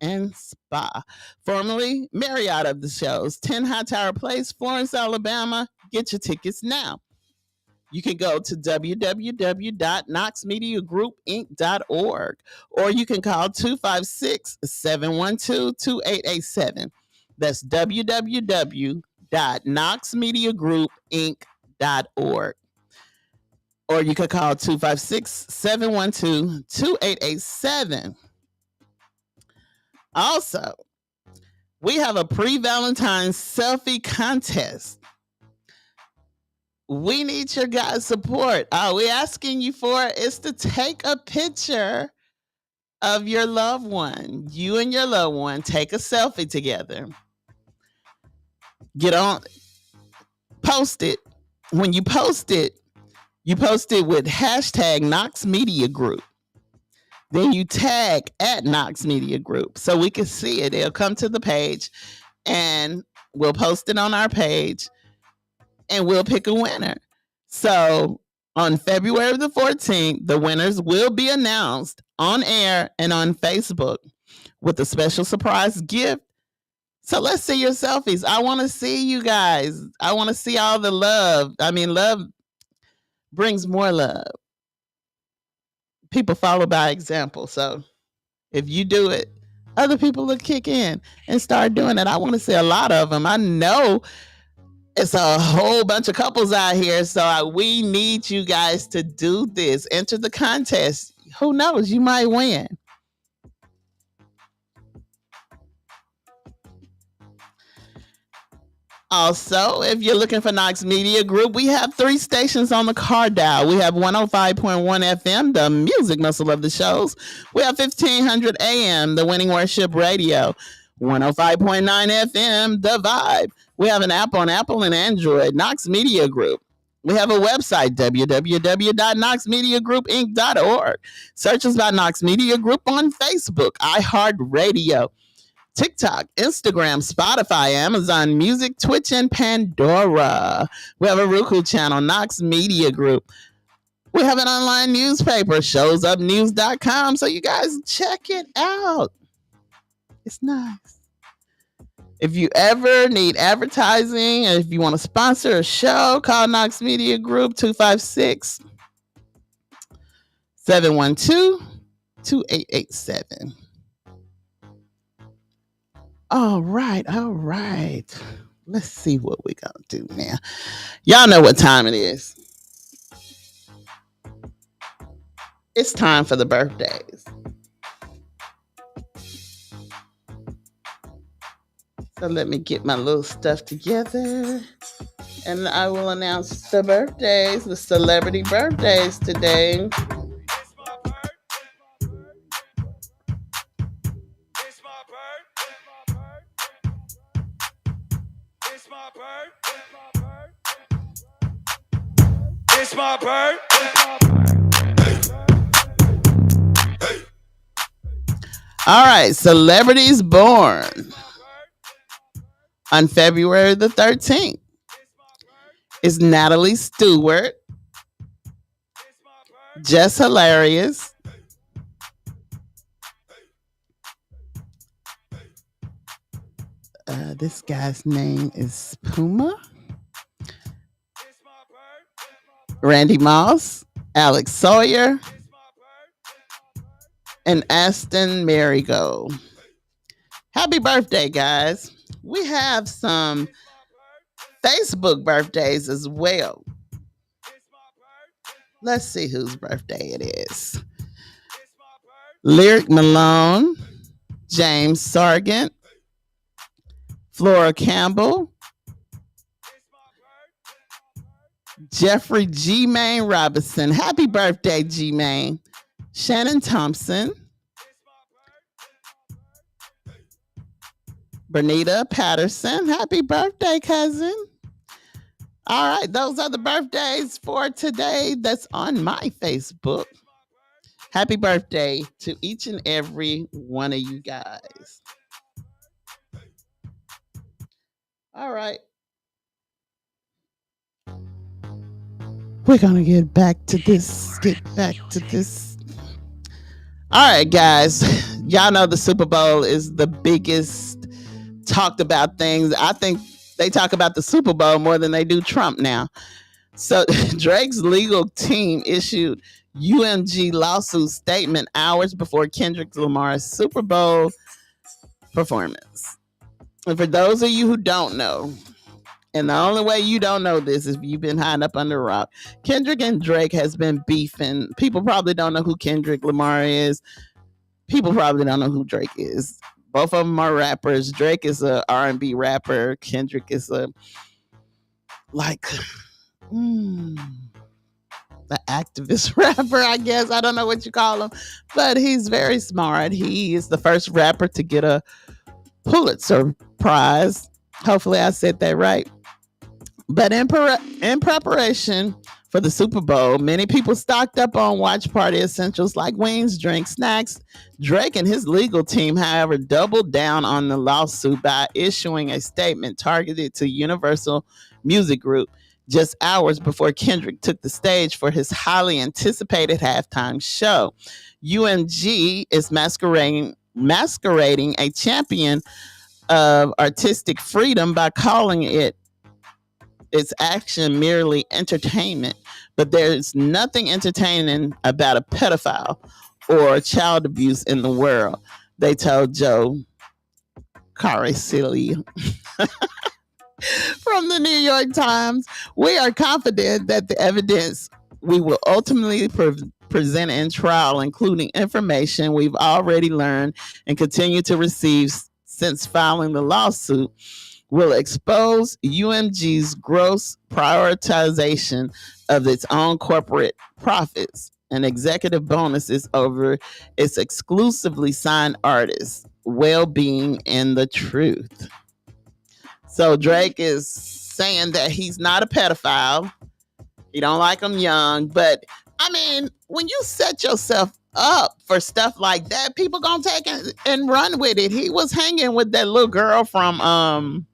and Spa, formerly Marriott of the Shows, 10 Hightower Place, Florence, Alabama. Get your tickets now. You can go to www.knoxmediagroupinc.org, or you can call 256-712-2887. That's www.knoxmediagroupinc.org. Or you can call 256-712-2887. Also, we have a pre-Valentine's selfie contest. We need your guys' support. All we're asking you for is to take a picture of your loved one. You and your loved one take a selfie together. Get on, post it. When you post it with hashtag Knox Media Group. Then you tag at Knox Media Group so we can see it. It'll come to the page and we'll post it on our page. And we'll pick a winner. So on February the 14th, the winners will be announced on air and on Facebook with a special surprise gift. So let's see your selfies. I want to see you guys. I want to see all the love. I mean, love brings more love. People follow by example. So if you do it, other people will kick in and start doing it. I want to see a lot of them. I know it's a whole bunch of couples out here, so we need you guys to do this. Enter the contest. Who knows? You might win. Also, if you're looking for Knox Media Group, we have 3 stations on the car dial. We have 105.1 FM, the music muscle of the shows. We have 1500 AM, the Winning Worship Radio. 105.9 FM, the vibe. We have an app on Apple and Android, Knox Media Group. We have a website, www.knoxmediagroupinc.org. Search us by Knox Media Group on Facebook, iHeartRadio, TikTok, Instagram, Spotify, Amazon Music, Twitch, and Pandora. We have a Roku channel, Knox Media Group. We have an online newspaper, showsupnews.com, so you guys check it out. It's nice. If you ever need advertising, and if you want to sponsor a show, call Knox Media Group 256-712-2887. All right. Let's see what we gonna do now. Y'all know what time it is. It's time for the birthdays. So let me get my little stuff together and I will announce the birthdays, the celebrity birthdays today. It's my bird. All right, celebrities born on February the 13th is Natalie Stewart, Jess Hilarious, this guy's name is Puma, Randy Moss, Alex Sawyer, and Aston Marigold. Happy birthday, guys. We have some Facebook birthdays as well. Let's see whose birthday it is. Lyric Malone, James Sargent, Flora Campbell, Jeffrey G. Main Robinson. Happy birthday, G. Main. Shannon Thompson, Bernita Patterson. Happy birthday, cousin. All right, those are the birthdays for today that's on my Facebook. Happy birthday to each and every one of you guys. All right. We're going to get back to this. All right, guys. Y'all know the Super Bowl is the biggest talked about things. I think they talk about the Super Bowl more than they do Trump now. So Drake's legal team issued UMG lawsuit statement hours before Kendrick Lamar's Super Bowl performance. And for those of you who don't know, and the only way you don't know this is if you've been hiding up under a rock, Kendrick and Drake has been beefing. People probably don't know who Kendrick Lamar is. People probably don't know who Drake is. Both of them are rappers. Drake is a R&B rapper. Kendrick is a the activist rapper, I guess. I don't know what you call him, but he's very smart. He is the first rapper to get a Pulitzer Prize. Hopefully I said that right. But in preparation for the Super Bowl, many people stocked up on watch party essentials like wings, drinks, snacks. Drake and his legal team, however, doubled down on the lawsuit by issuing a statement targeted to Universal Music Group just hours before Kendrick took the stage for his highly anticipated halftime show. UMG is masquerading a champion of artistic freedom by calling its action merely entertainment, but there's nothing entertaining about a pedophile or child abuse in the world, they told Joe Caracilli from the New York Times. We are confident that the evidence we will ultimately present in trial, including information we've already learned and continue to receive since filing the lawsuit, will expose UMG's gross prioritization of its own corporate profits and executive bonuses over its exclusively signed artists' well-being and the truth. So Drake is saying that he's not a pedophile. He don't like them young, but I mean, when you set yourself up for stuff like that, people gonna take it and run with it. He was hanging with that little girl from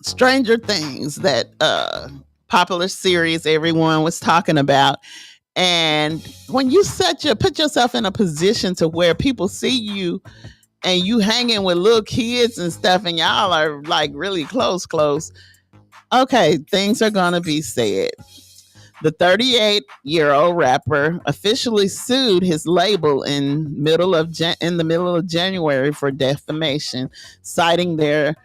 Stranger Things, that popular series everyone was talking about. And when you put yourself in a position to where people see you and you hanging with little kids and stuff, and y'all are like really close, okay, things are gonna be said. The 38-year-old rapper officially sued his label in the middle of January for defamation, citing their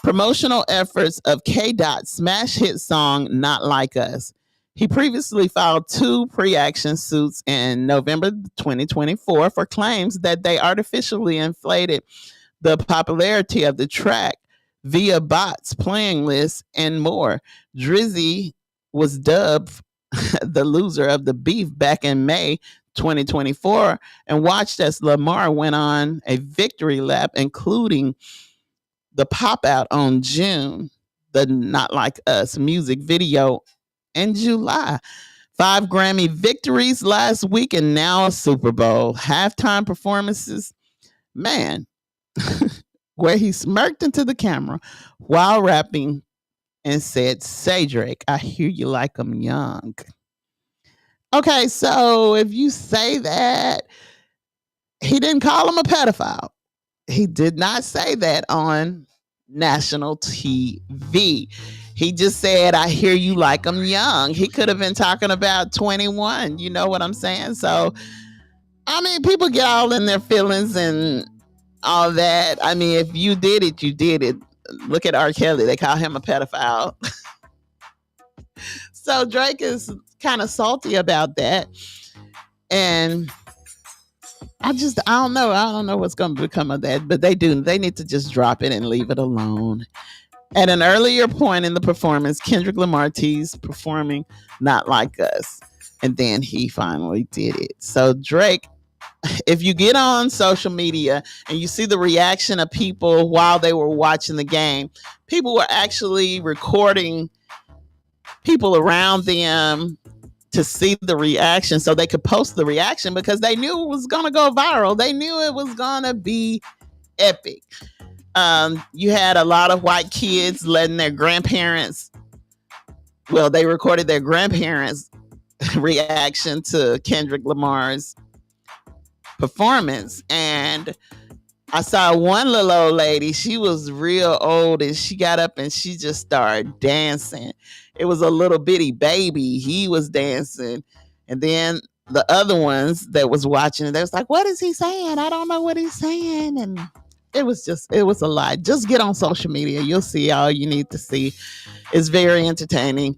promotional efforts of K-Dot's smash hit song "Not Like Us." He previously filed 2 pre-action suits in November 2024 for claims that they artificially inflated the popularity of the track via bots, playing lists, and more. Drizzy was dubbed the loser of the beef back in May 2024 and watched as Lamar went on a victory lap, including the pop out on June, the Not Like Us music video in July. 5 Grammy victories last week and now a Super Bowl. Halftime performances, man, where he smirked into the camera while rapping and said, "Say Drake, I hear you like I'm young." Okay, so if you say that, he didn't call him a pedophile. He did not say that on national TV. He just said, "I hear you like I'm young." He could have been talking about 21. You know what I'm saying? So, I mean, people get all in their feelings and all that. I mean, if you did it, you did it. Look at R. Kelly. They call him a pedophile. So Drake is kind of salty about that. And I don't know. I don't know what's going to become of that. But they need to just drop it and leave it alone. At an earlier point in the performance, Kendrick Lamar teased performing Not Like Us. And then he finally did it. So Drake, if you get on social media and you see the reaction of people while they were watching the game, people were actually recording people around them to see the reaction so they could post the reaction because they knew it was going to go viral. They knew it was going to be epic. You had a lot of white kids letting their grandparents, they recorded their grandparents' reaction to Kendrick Lamar's performance. And I saw one little old lady, she was real old, and she got up and she just started dancing. It was a little bitty baby. He was dancing. And then the other ones that was watching, they was like, "What is he saying? I don't know what he's saying." And it was a lot. Just get on social media. You'll see all you need to see. It's very entertaining.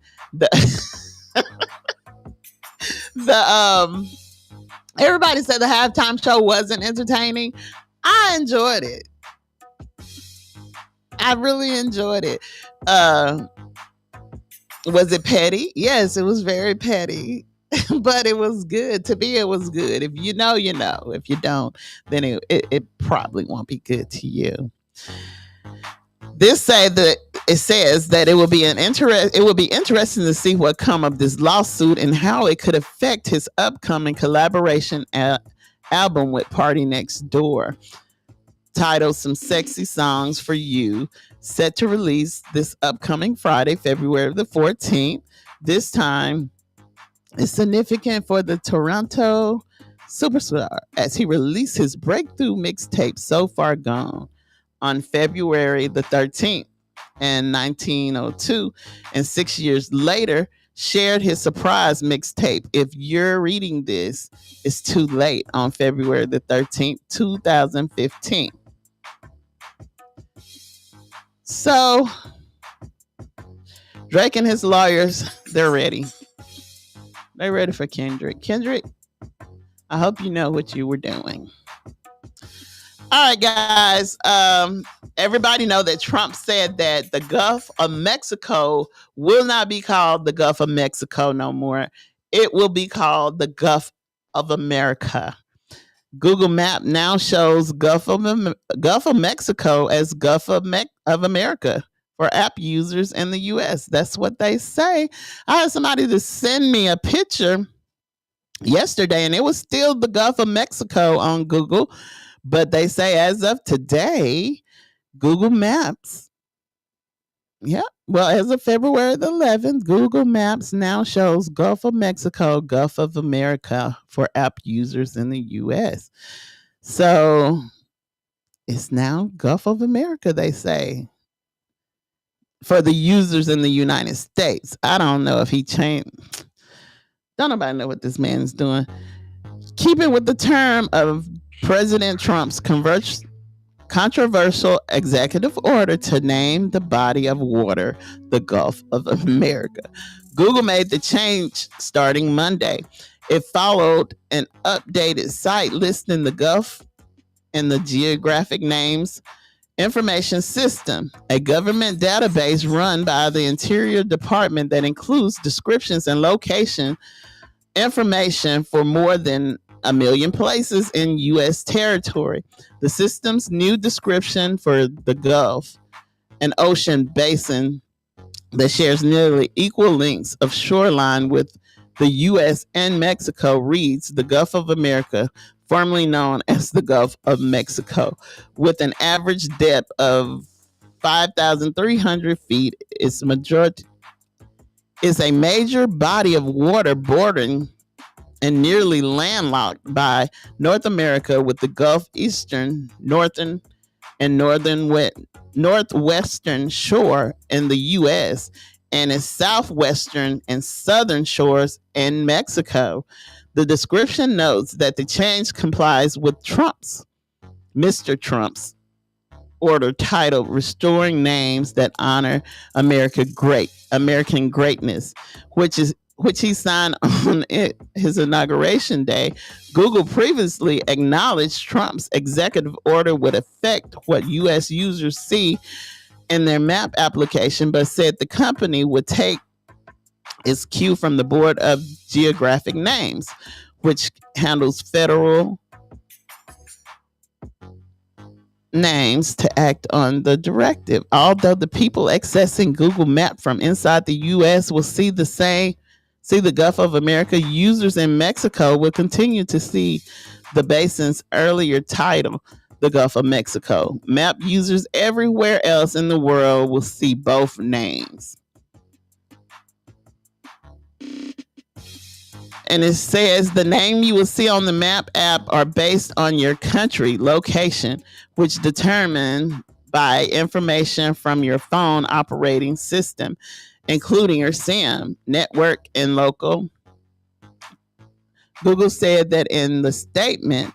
Everybody said the halftime show wasn't entertaining. I enjoyed it. I really enjoyed it. Was it petty? Yes, it was very petty, but it was good. To me, it was good. If you know, you know. If you don't, then it probably won't be good to you. It says that it will be interesting to see what come of this lawsuit and how it could affect his upcoming collaboration album with Party Next Door, titled "Some Sexy Songs for You," set to release this upcoming Friday, February the 14th. This time is significant for the Toronto superstar as he released his breakthrough mixtape "So Far Gone" on February the 13th in 1902, and 6 years later shared his surprise mixtape "If You're Reading This, It's Too Late" on February the 13th, 2015. So Drake and his lawyers, they're ready. They're ready for Kendrick. Kendrick, I hope you know what you were doing. All right, guys. Everybody know that Trump said that the Gulf of Mexico will not be called the Gulf of Mexico no more. It will be called the Gulf of America. Google Map now shows Gulf of Mexico as Gulf of America for app users in the U.S. That's what they say. I had somebody to send me a picture yesterday, and it was still the Gulf of Mexico on Google. But they say as of today, Google Maps, as of February the 11th, Google Maps now shows Gulf of Mexico, Gulf of America for app users in the U.S. So it's now Gulf of America, they say, for the users in the United States. I don't know if he changed. Don't nobody know what this man is doing. Keeping with the term of President Trump's controversial executive order to name the body of water the Gulf of America, Google made the change starting Monday. It followed an updated site listing the Gulf and the geographic names information system, a government database run by the Interior Department that includes descriptions and location information for more than 1 million places in U.S. territory. The system's new description for the Gulf, an ocean basin that shares nearly equal lengths of shoreline with the U.S. and Mexico, reads the Gulf of America, formerly known as the Gulf of Mexico, with an average depth of 5,300 feet. Its majority is a major body of water bordering and nearly landlocked by North America, with the Gulf eastern, northern, and northwestern shore in the U.S. and its southwestern and southern shores in Mexico. The description notes that the change complies with Mr. Trump's order titled "Restoring Names That Honor American Greatness," which he signed on his inauguration day. Google previously acknowledged Trump's executive order would affect what U.S. users see in their map application, but said the company would take its cue from the Board of Geographic Names, which handles federal names, to act on the directive. Although the people accessing Google Maps from inside the U.S. will see the Gulf of America, users in Mexico will continue to see the basin's earlier title, the Gulf of Mexico. Map users everywhere else in the world will see both names. And it says the name you will see on the map app are based on your country location, which determined by information from your phone operating system, including your SIM network and local. Google said that in the statement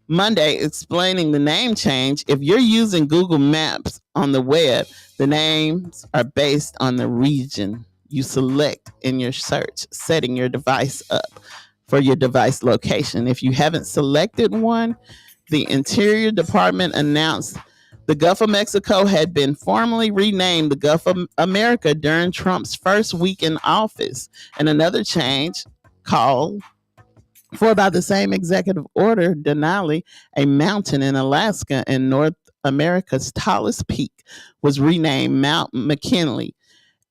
Monday explaining the name change. If you're using Google Maps on the web, the names are based on the region you select in your search, setting your device up for your device location. If you haven't selected one, the Interior Department announced the Gulf of Mexico had been formally renamed the Gulf of America during Trump's first week in office. And another change called for by the same executive order, Denali, a mountain in Alaska and North America's tallest peak, was renamed Mount McKinley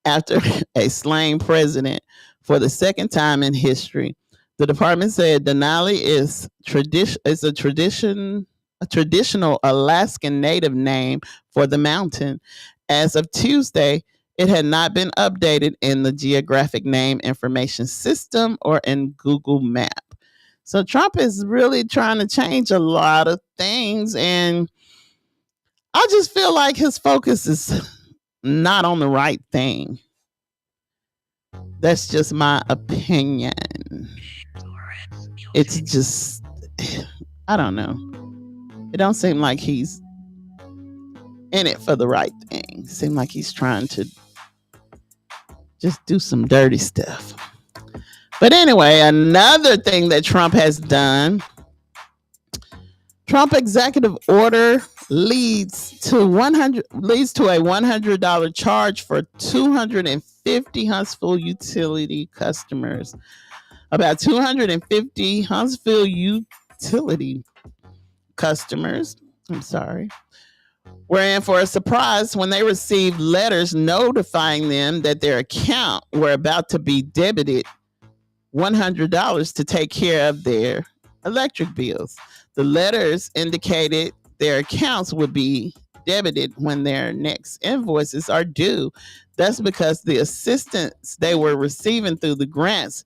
after a slain president for the second time in history. The department said Denali is a traditional Alaskan native name for the mountain. As of Tuesday, it had not been updated in the geographic name information system or in Google Map. So Trump is really trying to change a lot of things, and I just feel like his focus is not on the right thing. That's just my opinion. It's just, I don't know. It don't seem like he's in it for the right thing. It seems like he's trying to just do some dirty stuff. But anyway, another thing that Trump has done, Trump executive order leads to a $100 charge for 250 Huntsville utility customers. About 250 Huntsville utility customers, were in for a surprise when they received letters notifying them that their account were about to be debited $100 to take care of their electric bills. The letters indicated their accounts would be debited when their next invoices are due. That's because the assistance they were receiving through the grants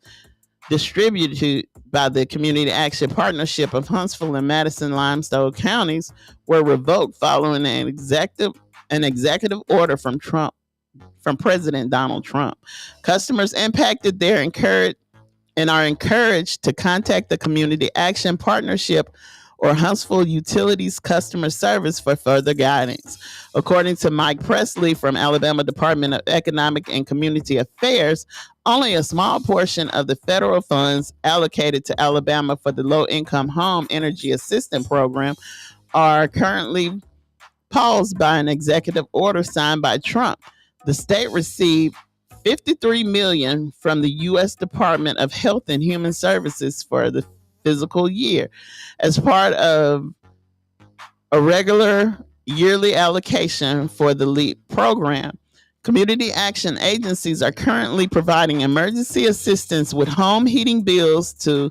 distributed by the Community Action Partnership of Huntsville and Madison Limestone counties were revoked following an executive order from President Donald Trump. Customers impacted are encouraged to contact the Community Action Partnership or Huntsville Utilities Customer Service for further guidance. According to Mike Presley from Alabama Department of Economic and Community Affairs, Only a small portion of the federal funds allocated to Alabama for the Low Income Home Energy Assistance Program are currently paused by an executive order signed by Trump. The state received $53 million from the U.S. Department of Health and Human Services for the fiscal year as part of a regular yearly allocation for the LEAP program. Community action agencies are currently providing emergency assistance with home heating bills to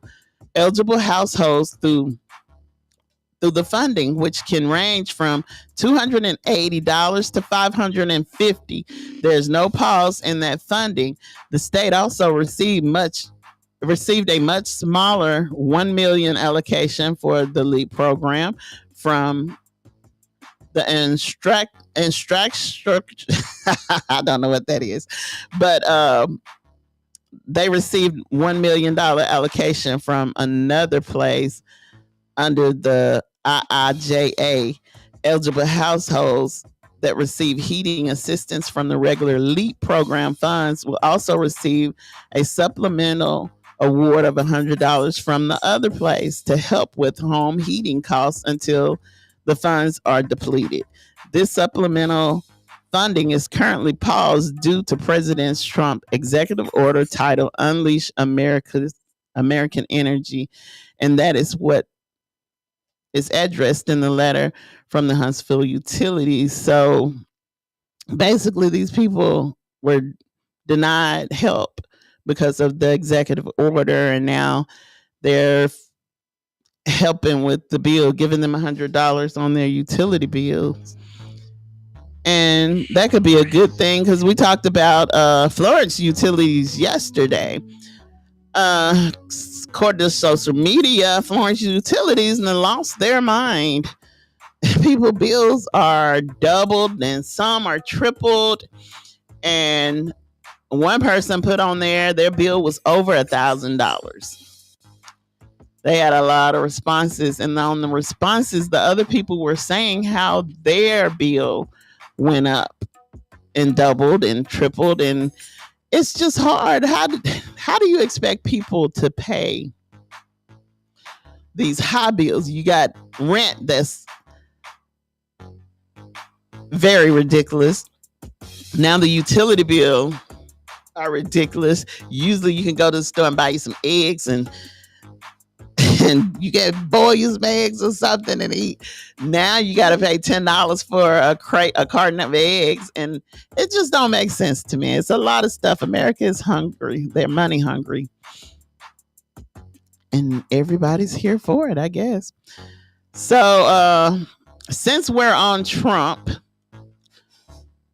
eligible households through the funding, which can range from $280 to $550. There's no pause in that funding. The state also received a much smaller $1 million allocation for the LEAP program from the I don't know what that is, but they received $1 million allocation from another place under the IIJA. Eligible households that receive heating assistance from the regular LEAP program funds will also receive a supplemental award of $100 from the other place to help with home heating costs until the funds are depleted. This supplemental funding is currently paused due to President Trump's executive order titled Unleash American Energy, and that is what is addressed in the letter from the Huntsville Utilities. So basically, these people were denied help because of the executive order, and now they're helping with the bill, giving them $100 on their utility bills. And that could be a good thing because we talked about Florence Utilities yesterday. According to social media, Florence Utilities lost their mind. People bills are doubled and some are tripled. And one person put on there, their bill was over $1,000. They had a lot of responses, and on the responses, the other people were saying how their bill went up and doubled and tripled, and it's just hard. How do you expect people to pay these high bills? You got rent that's very ridiculous. Now the utility bill are ridiculous. Usually you can go to the store and buy you some eggs and you get boiled eggs or something and eat. Now you got to pay $10 for a carton of eggs, and it just don't make sense to me. It's a lot of stuff. America is hungry. They're money hungry, and everybody's here for it, I guess. So since we're on Trump,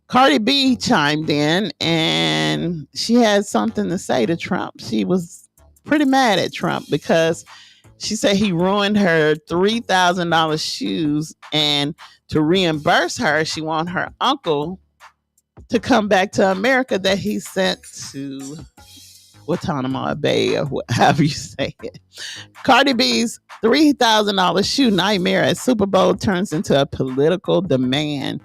Cardi B chimed in, and she had something to say to Trump. She was pretty mad at Trump because she said he ruined her $3,000 shoes, and to reimburse her, she want her uncle to come back to America that he sent to Guantanamo Bay, or however you say it. Cardi B's $3,000 shoe nightmare at Super Bowl turns into a political demand.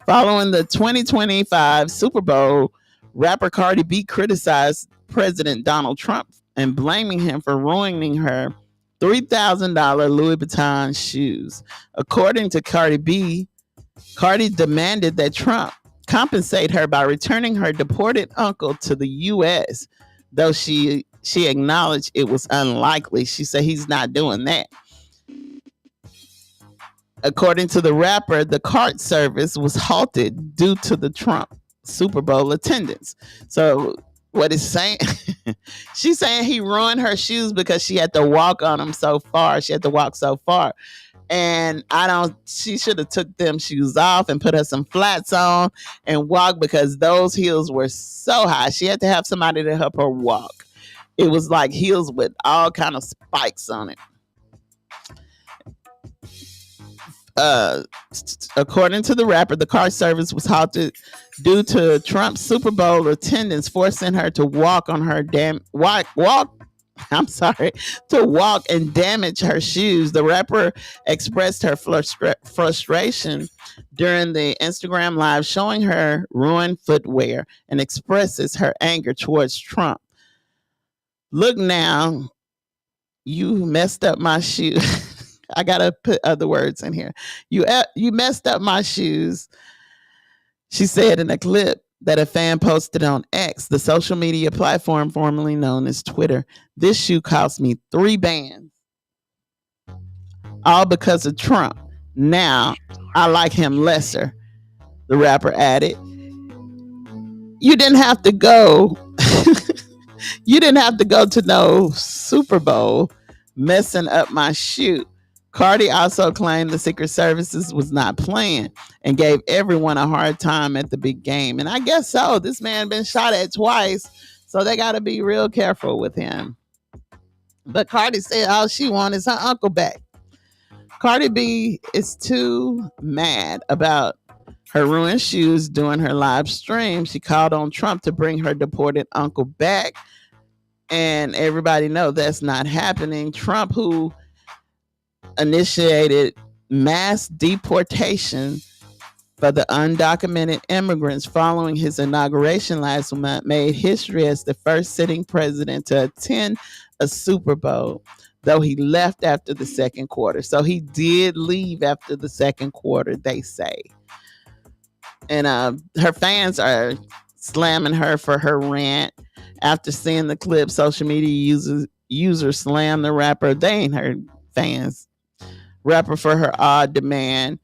Following the 2025 Super Bowl, rapper Cardi B criticized President Donald Trump and blaming him for ruining her $3,000 Louis Vuitton shoes. According to Cardi B, Cardi demanded that Trump compensate her by returning her deported uncle to the U.S., though she acknowledged it was unlikely. She said he's not doing that. According to the rapper, the cart service was halted due to the Trump Super Bowl attendance. So what is saying? She's saying he ruined her shoes because she had to walk on them so far. She had to walk so far. And she should have took them shoes off and put her some flats on and walk, because those heels were so high. She had to have somebody to help her walk. It was like heels with all kind of spikes on it. According to the rapper, the car service was halted due to Trump's Super Bowl attendance, forcing her to walk and damage her shoes. The rapper expressed her frustration during the Instagram live showing her ruined footwear and expresses her anger towards Trump. Look now, you messed up my shoe. I gotta put other words in here. You messed up my shoes, she said in a clip that a fan posted on X, the social media platform formerly known as Twitter. This shoe cost me 3 bands, all because of Trump. Now I like him lesser, the rapper added. You didn't have to go. You didn't have to go to no Super Bowl messing up my shoe. Cardi also claimed the Secret Services was not playing and gave everyone a hard time at the big game. And I guess so. This man been shot at twice, so they got to be real careful with him. But Cardi said all she wants is her uncle back. Cardi B is too mad about her ruined shoes during her live stream. She called on Trump to bring her deported uncle back. And everybody know that's not happening. Trump, who initiated mass deportation for the undocumented immigrants following his inauguration last month, made history as the first sitting president to attend a Super Bowl, though he left after the second quarter. So he did leave after the second quarter, they say. And her fans are slamming her for her rant. After seeing the clip, social media users slammed the rapper. They ain't her fans. Rapper for her odd demand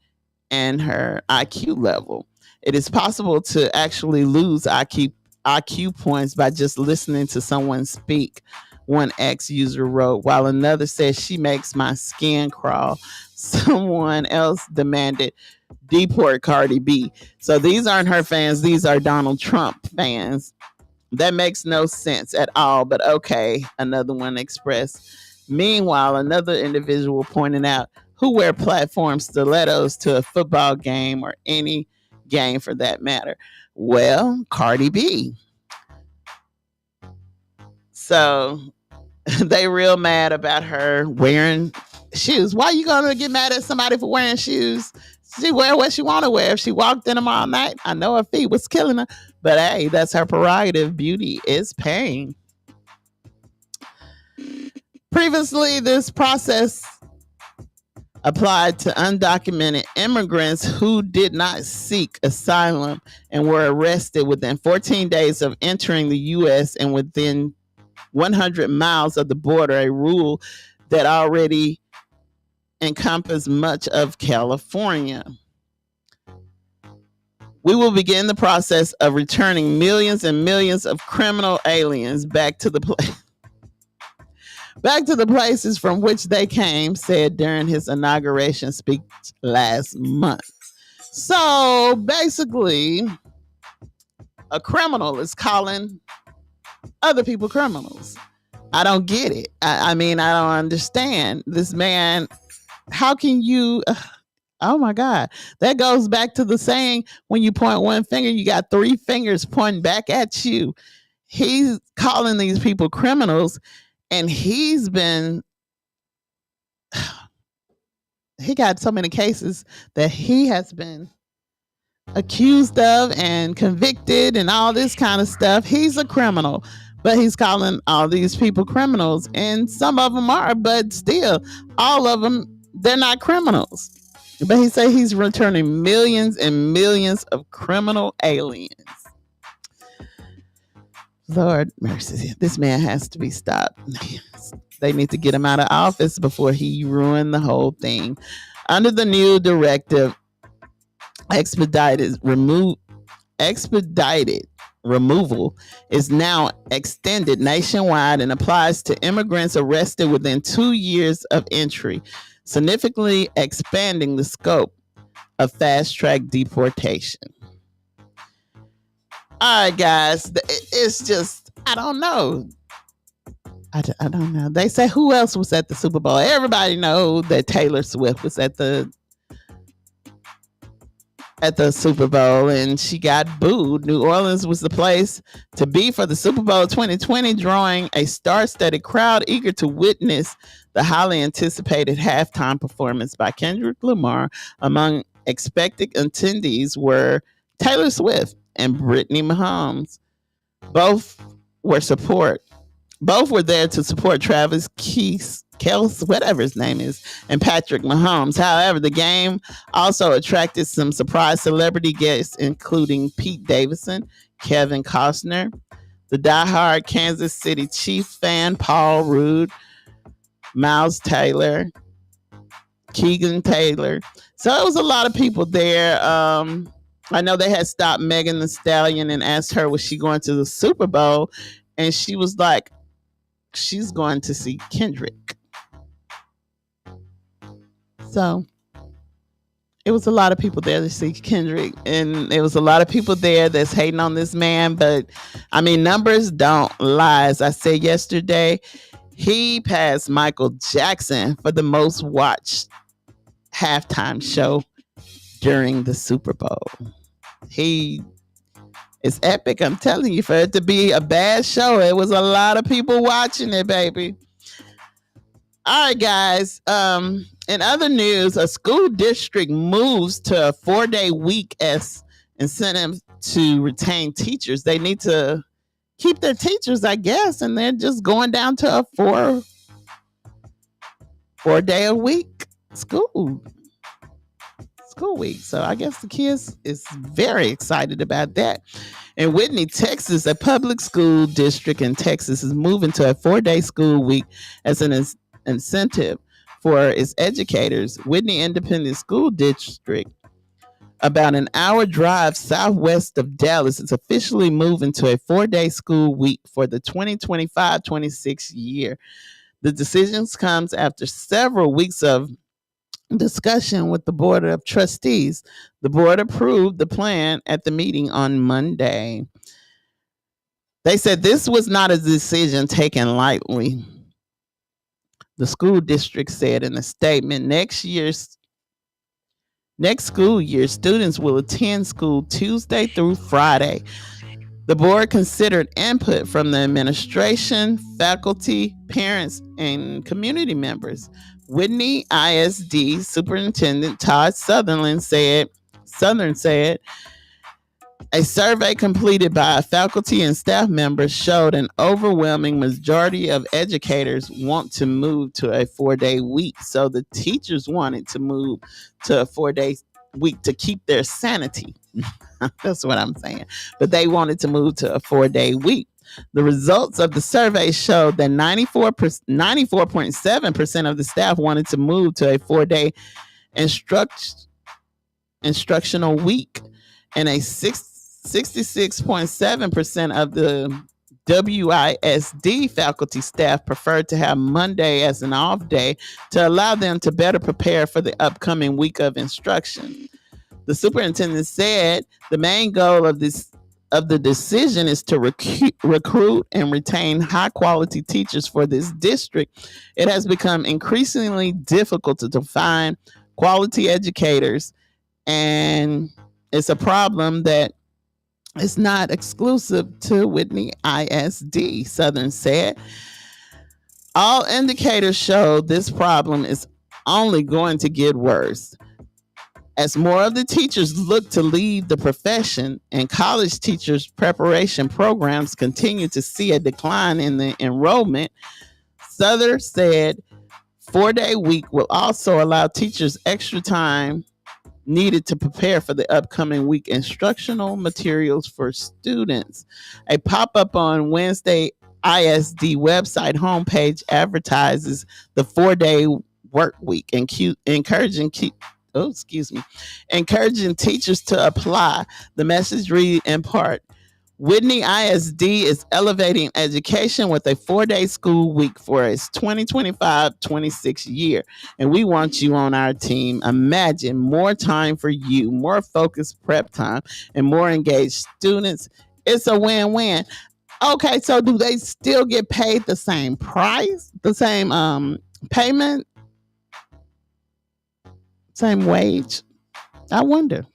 and her IQ level. It is possible to actually lose IQ points by just listening to someone speak, one X user wrote, while another says she makes my skin crawl. Someone else demanded deport Cardi B. So these aren't her fans. These are Donald Trump fans. That makes no sense at all, but okay, another one expressed. Meanwhile, another individual pointed out, who wear platform stilettos to a football game or any game for that matter? Well, Cardi B. So they real mad about her wearing shoes. Why you gonna get mad at somebody for wearing shoes? She wear what she want to wear. If she walked in them all night, I know her feet was killing her. But hey, that's her prerogative. Beauty is pain. Previously, this process applied to undocumented immigrants who did not seek asylum and were arrested within 14 days of entering the U.S. and within 100 miles of the border, a rule that already encompassed much of California. We will begin the process of returning millions and millions of criminal aliens back to the places from which they came, said during his inauguration speech last month. So basically, a criminal is calling other people criminals. I don't get it. I mean, I don't understand. This man, how can you... Oh my God. That goes back to the saying, when you point one finger, you got 3 fingers pointing back at you. He's calling these people criminals, and he got so many cases that he has been accused of and convicted and all this kind of stuff. He's a criminal, but he's calling all these people criminals, and some of them are, but still, all of them, they're not criminals. But he said he's returning millions and millions of criminal aliens. Lord mercy, this man has to be stopped. They need to get him out of office before he ruined the whole thing. Under the new directive, expedited removal is now extended nationwide and applies to immigrants arrested within 2 years of entry, significantly expanding the scope of fast-track deportation. All right, guys, it's just, I don't know. I don't know. They say, who else was at the Super Bowl? Everybody know that Taylor Swift was at the Super Bowl, and she got booed. New Orleans was the place to be for the Super Bowl 2020, drawing a star-studded crowd eager to witness the highly anticipated halftime performance by Kendrick Lamar, among expected attendees were Taylor Swift and Brittany Mahomes. Both were there to support Travis Kelce, whatever his name is, and Patrick Mahomes. However, the game also attracted some surprise celebrity guests, including Pete Davidson, Kevin Costner, the diehard Kansas City Chiefs fan Paul Rudd, Miles Taylor, Keegan Taylor. So it was a lot of people there. I know they had stopped Megan Thee Stallion and asked her, was she going to the Super Bowl? And she was like, she's going to see Kendrick. So it was a lot of people there to see Kendrick. And there was a lot of people there that's hating on this man. But I mean, numbers don't lie. As I said yesterday, he passed Michael Jackson for the most watched halftime show during the Super Bowl. It's epic. I'm telling you, for it to be a bad show, it was a lot of people watching it, baby. All right, guys. In other news, a school district moves to a 4-day week as incentive to retain teachers. They need to keep their teachers, I guess, and they're just going down to a 4-day a week school week. So I guess the kids is very excited about that. In Whitney, Texas, a public school district in Texas is moving to a 4-day school week as an incentive for its educators. Whitney Independent School District, about an hour drive southwest of Dallas, is officially moving to a 4-day school week for the 2025-26 year. The decisions comes after several weeks of discussion with the Board of Trustees. The board approved the plan at the meeting on Monday. They said this was not a decision taken lightly. The school district said in a statement, next school year, students will attend school Tuesday through Friday. The board considered input from the administration, faculty, parents, and community members. Whitney ISD Superintendent Todd Southern said, a survey completed by faculty and staff members showed an overwhelming majority of educators want to move to a 4-day week. So the teachers wanted to move to a 4-day week to keep their sanity. That's what I'm saying. But they wanted to move to a 4-day week. The results of the survey showed that 94.7% of the staff wanted to move to a 4-day instructional week, and a 66.7% of the WISD faculty staff preferred to have Monday as an off day to allow them to better prepare for the upcoming week of instruction. The superintendent said the main goal of the decision is to recruit and retain high quality teachers for this district. It has become increasingly difficult to find quality educators, and it's a problem that is not exclusive to Whitney ISD, Southern said. All indicators show this problem is only going to get worse. As more of the teachers look to leave the profession and college teachers' preparation programs continue to see a decline in the enrollment, Southern said 4-day week will also allow teachers extra time needed to prepare for the upcoming week instructional materials for students. A pop-up on Wednesday ISD website homepage advertises the 4-day work week and encouraging teachers to apply. The message read in part, Whitney ISD is elevating education with a 4-day school week for its 2025-26 year. And we want you on our team. Imagine more time for you, more focused prep time, and more engaged students. It's a win-win. Okay, so do they still get paid the same price, the same payment? Same wage? I wonder.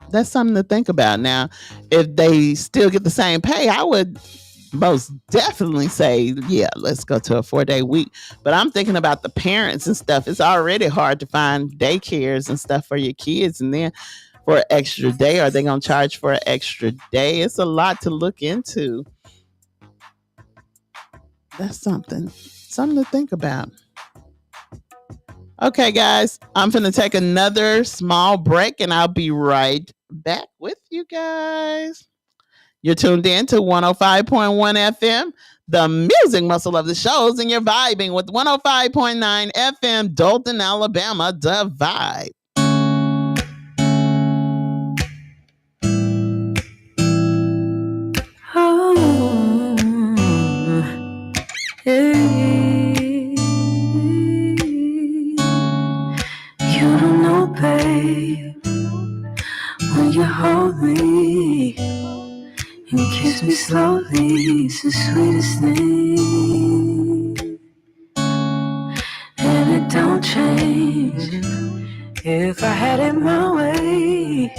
That's something to think about. Now, if they still get the same pay, I would most definitely say, yeah, let's go to a 4-day week. But I'm thinking about the parents and stuff. It's already hard to find daycares and stuff for your kids. And then for an extra day, are they going to charge for an extra day? It's a lot to look into. That's something to think about. Okay, guys, I'm going to take another small break and I'll be right back with you guys. You're tuned in to 105.1 FM, the music muscle of the shows, and you're vibing with 105.9 FM, Dothan, Alabama, the vibe. Oh, hey. You don't know, babe, when you hold me and kiss me slowly, it's the sweetest thing. And it don't change. If I had it my way,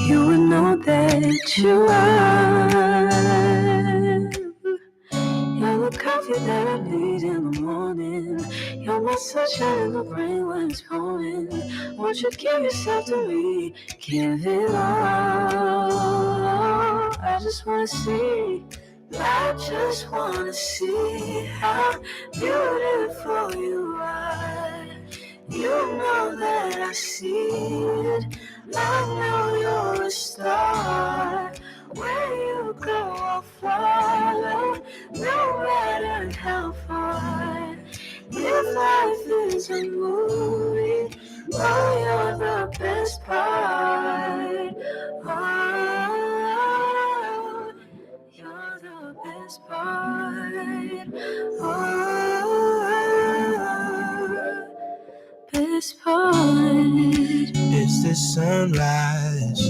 you would know that you are. You're the coffee that I need in the morning. You're my sunshine in the rain when it's pouring. Won't you give yourself to me? Give it all. I just wanna see. I just wanna see how beautiful you are. You know that I see it. I know you're a star. Where you go, I'll follow, no matter how far. If life is a movie, oh, you're the best part. Oh, you're the best part. Oh, best part. It's the sunrise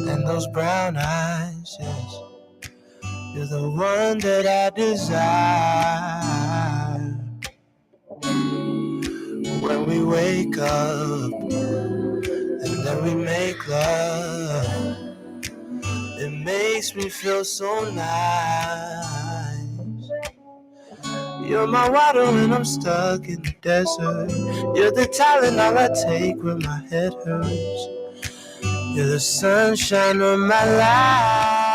and those brown eyes, yes. You're the one that I desire. When we wake up and then we make love, it makes me feel so nice. You're my water when I'm stuck in the desert. You're the Tylenol I take when my head hurts. You're the sunshine of my life.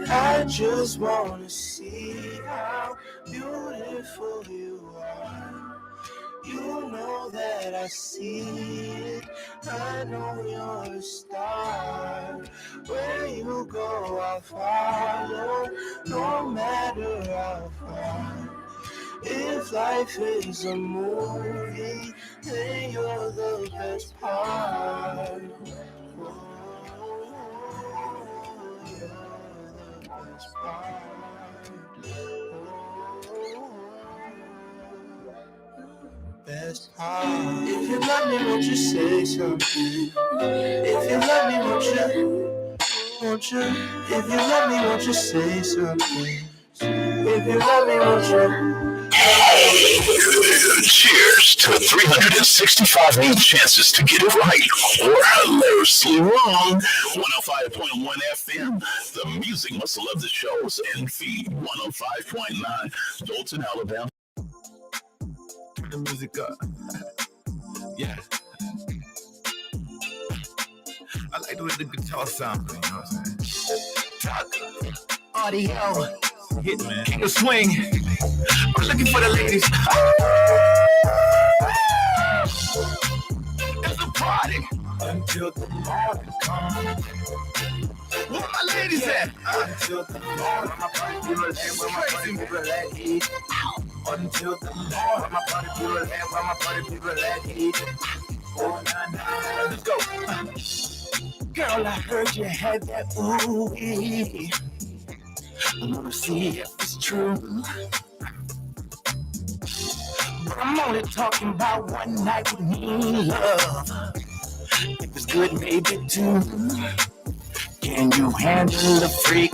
I just wanna see how beautiful you are. You know that I see it. I know you're a star. Where you go, I'll follow, no matter how far. If life is a movie, then you're the best part. Oh, you're the best part. Best part. If you love me, won't you say something? If you love me, won't you? If you love me, won't you say something? If you love me, won't you? Cheers to 365 new chances to get it right or hilariously wrong. 105.1 FM, the music muscle of the shows, and feed 105.9 Dothan, Alabama. Turn the music up. Yeah. I like the way the guitar sounds, you know what I'm saying? Talk, audio, hit, man. King of swing. I'm looking for the ladies. It's a party until the morning comes. Where my ladies at? Until the morning, my party people at where my party people at eat. Until the morning, my party people at where my party people at eat. Oh, nah, let's go. Girl, I heard you had that ooh-wee. I wanna see if it's true. But I'm only talking about one night with me, love. If it's good, maybe two. Can you handle the freak?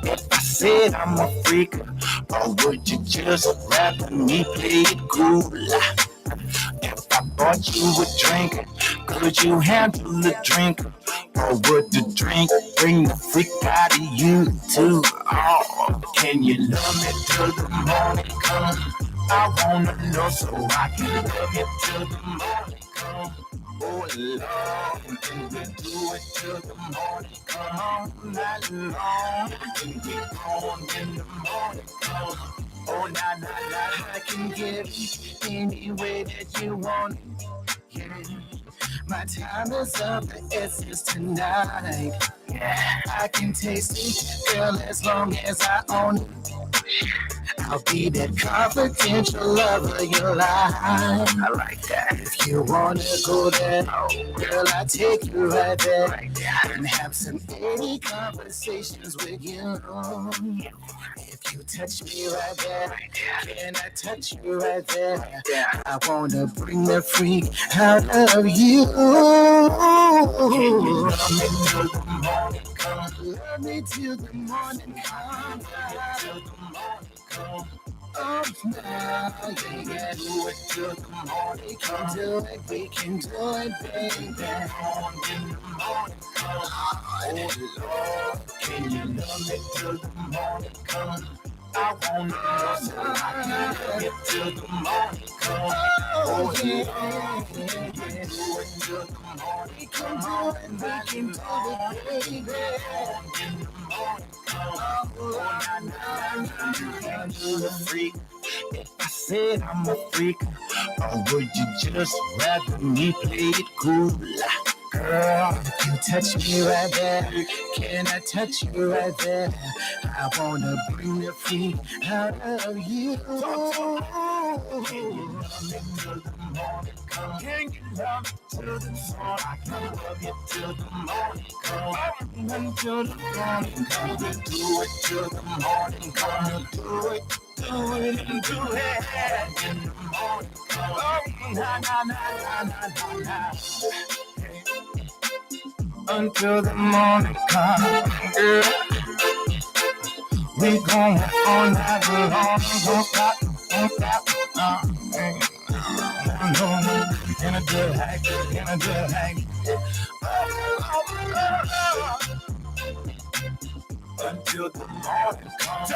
If I said I'm a freak, or would you just rather me play it cool? If I bought you a drink, could you handle the drink? Or would the drink bring the freak out of you too. Oh, can you love me till the morning come? I wanna know so I can love you till the morning come. Oh Lord, can we do it till the morning come? All night long, can we go on in the morning come? Oh, nah, nah, nah, I can give you any way that you want it. Yeah. My time is up, the essence tonight. Yeah. I can taste it, girl, as long as I own it. I'll be that confidential lover of your life. I like that. If you wanna go there, girl, I'll take you right there. And have some any conversations with you. If you touch me right there, can I touch you right there? I wanna bring the freak out of you. Love me till the morning come. Love me till the morning come. Till the morning come. Oh, now, yeah, do it till the morning come. Do it, we can do it, baby. On in the morning come. Oh, Lord, can you love me till the morning come? I wanna know so I can love you till the morning come. Oh, yeah, do it till the morning come. Do it, we can do it, baby. On in the morning come. Oh, nah, you can do the freak. If I said I'm a freak, or would you just rather me play it cool? Girl, if you touch me right there, can I touch you right there? I wanna bring the freak out of you. Can you love me till the morning come? Can you love me till the morning? I can love you till the morning come. Until the morning come. Do it till the morning come. Do it. Do it and do it in the morning. Oh, na na na na na na. Until the morning comes, girl. We going all night long. Don't stop, don't stop. No, in a good hang, in a good hang. Until the morning comes.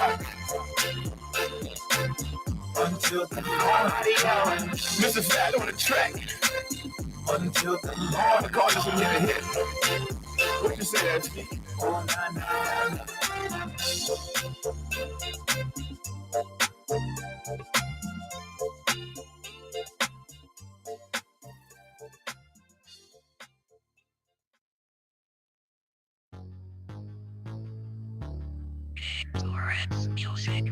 Until the morning. Mr. Fat on the track. Until the morning. Call this one a hit. What you say, Ashley? Oh, nah, nah, nah. Lawrence Music.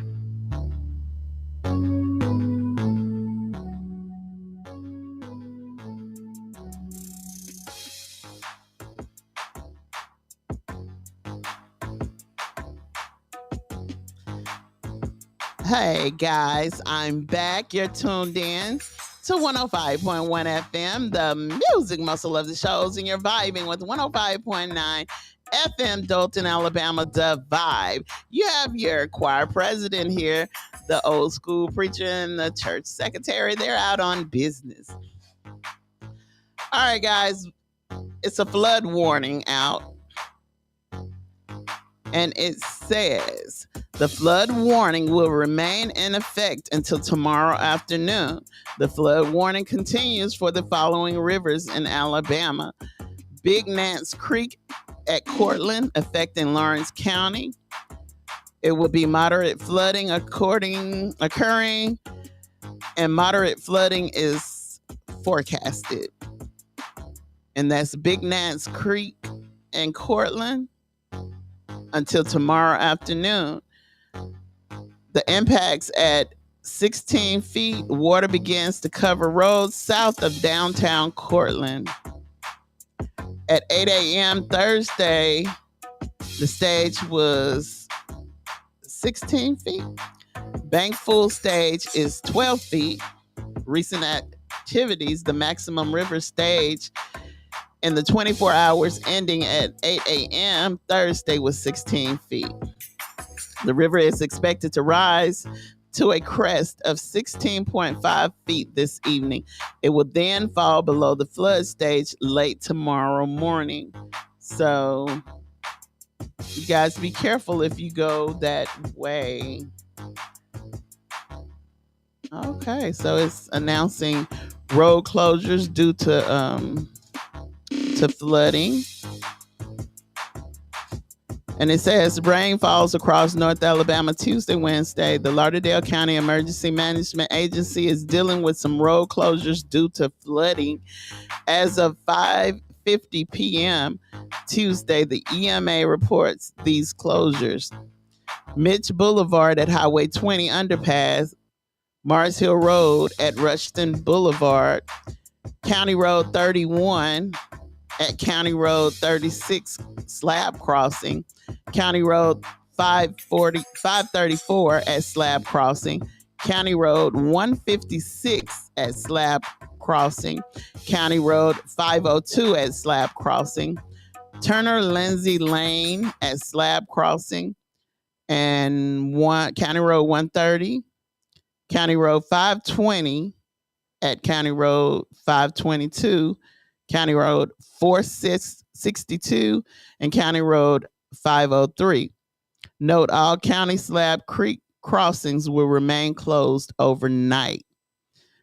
Hey guys, I'm back. You're tuned in to 105.1 FM, the music muscle of the shows, and you're vibing with 105.9 FM Dothan, Alabama, the vibe. You have your choir president here, the old school preacher and the church secretary. They're out on business. All right, guys, it's a flood warning out. And it says the flood warning will remain in effect until tomorrow afternoon. The flood warning continues for the following rivers in Alabama: Big Nance Creek at Cortland, affecting Lawrence County. It will be moderate flooding occurring, and moderate flooding is forecasted. And that's Big Nance Creek and Cortland until tomorrow afternoon. The impacts at 16 feet, water begins to cover roads south of downtown Cortland. At 8 a.m. Thursday, the stage was 16 feet. Bankfull stage is 12 feet. Recent activities, the maximum river stage in the 24 hours ending at 8 a.m. Thursday was 16 feet. The river is expected to rise to a crest of 16.5 feet this evening. It will then fall below the flood stage late tomorrow morning. So you guys be careful if you go that way. Okay, so it's announcing road closures due to flooding. And it says rain falls across North Alabama Tuesday, Wednesday. The Lauderdale County Emergency Management Agency is dealing with some road closures due to flooding. As of 5:50 p.m. Tuesday, the EMA reports these closures. Mitch Boulevard at Highway 20 underpass, Mars Hill Road at Rushton Boulevard, County Road 31 at County Road 36 Slab Crossing, County Road 534 at Slab Crossing, County Road 156 at Slab Crossing, County Road 502 at Slab Crossing, Turner Lindsay Lane at Slab Crossing, and County Road 130, County Road 520 at County Road 522, County Road 462, and County Road 503. Note all County Slab Creek crossings will remain closed overnight.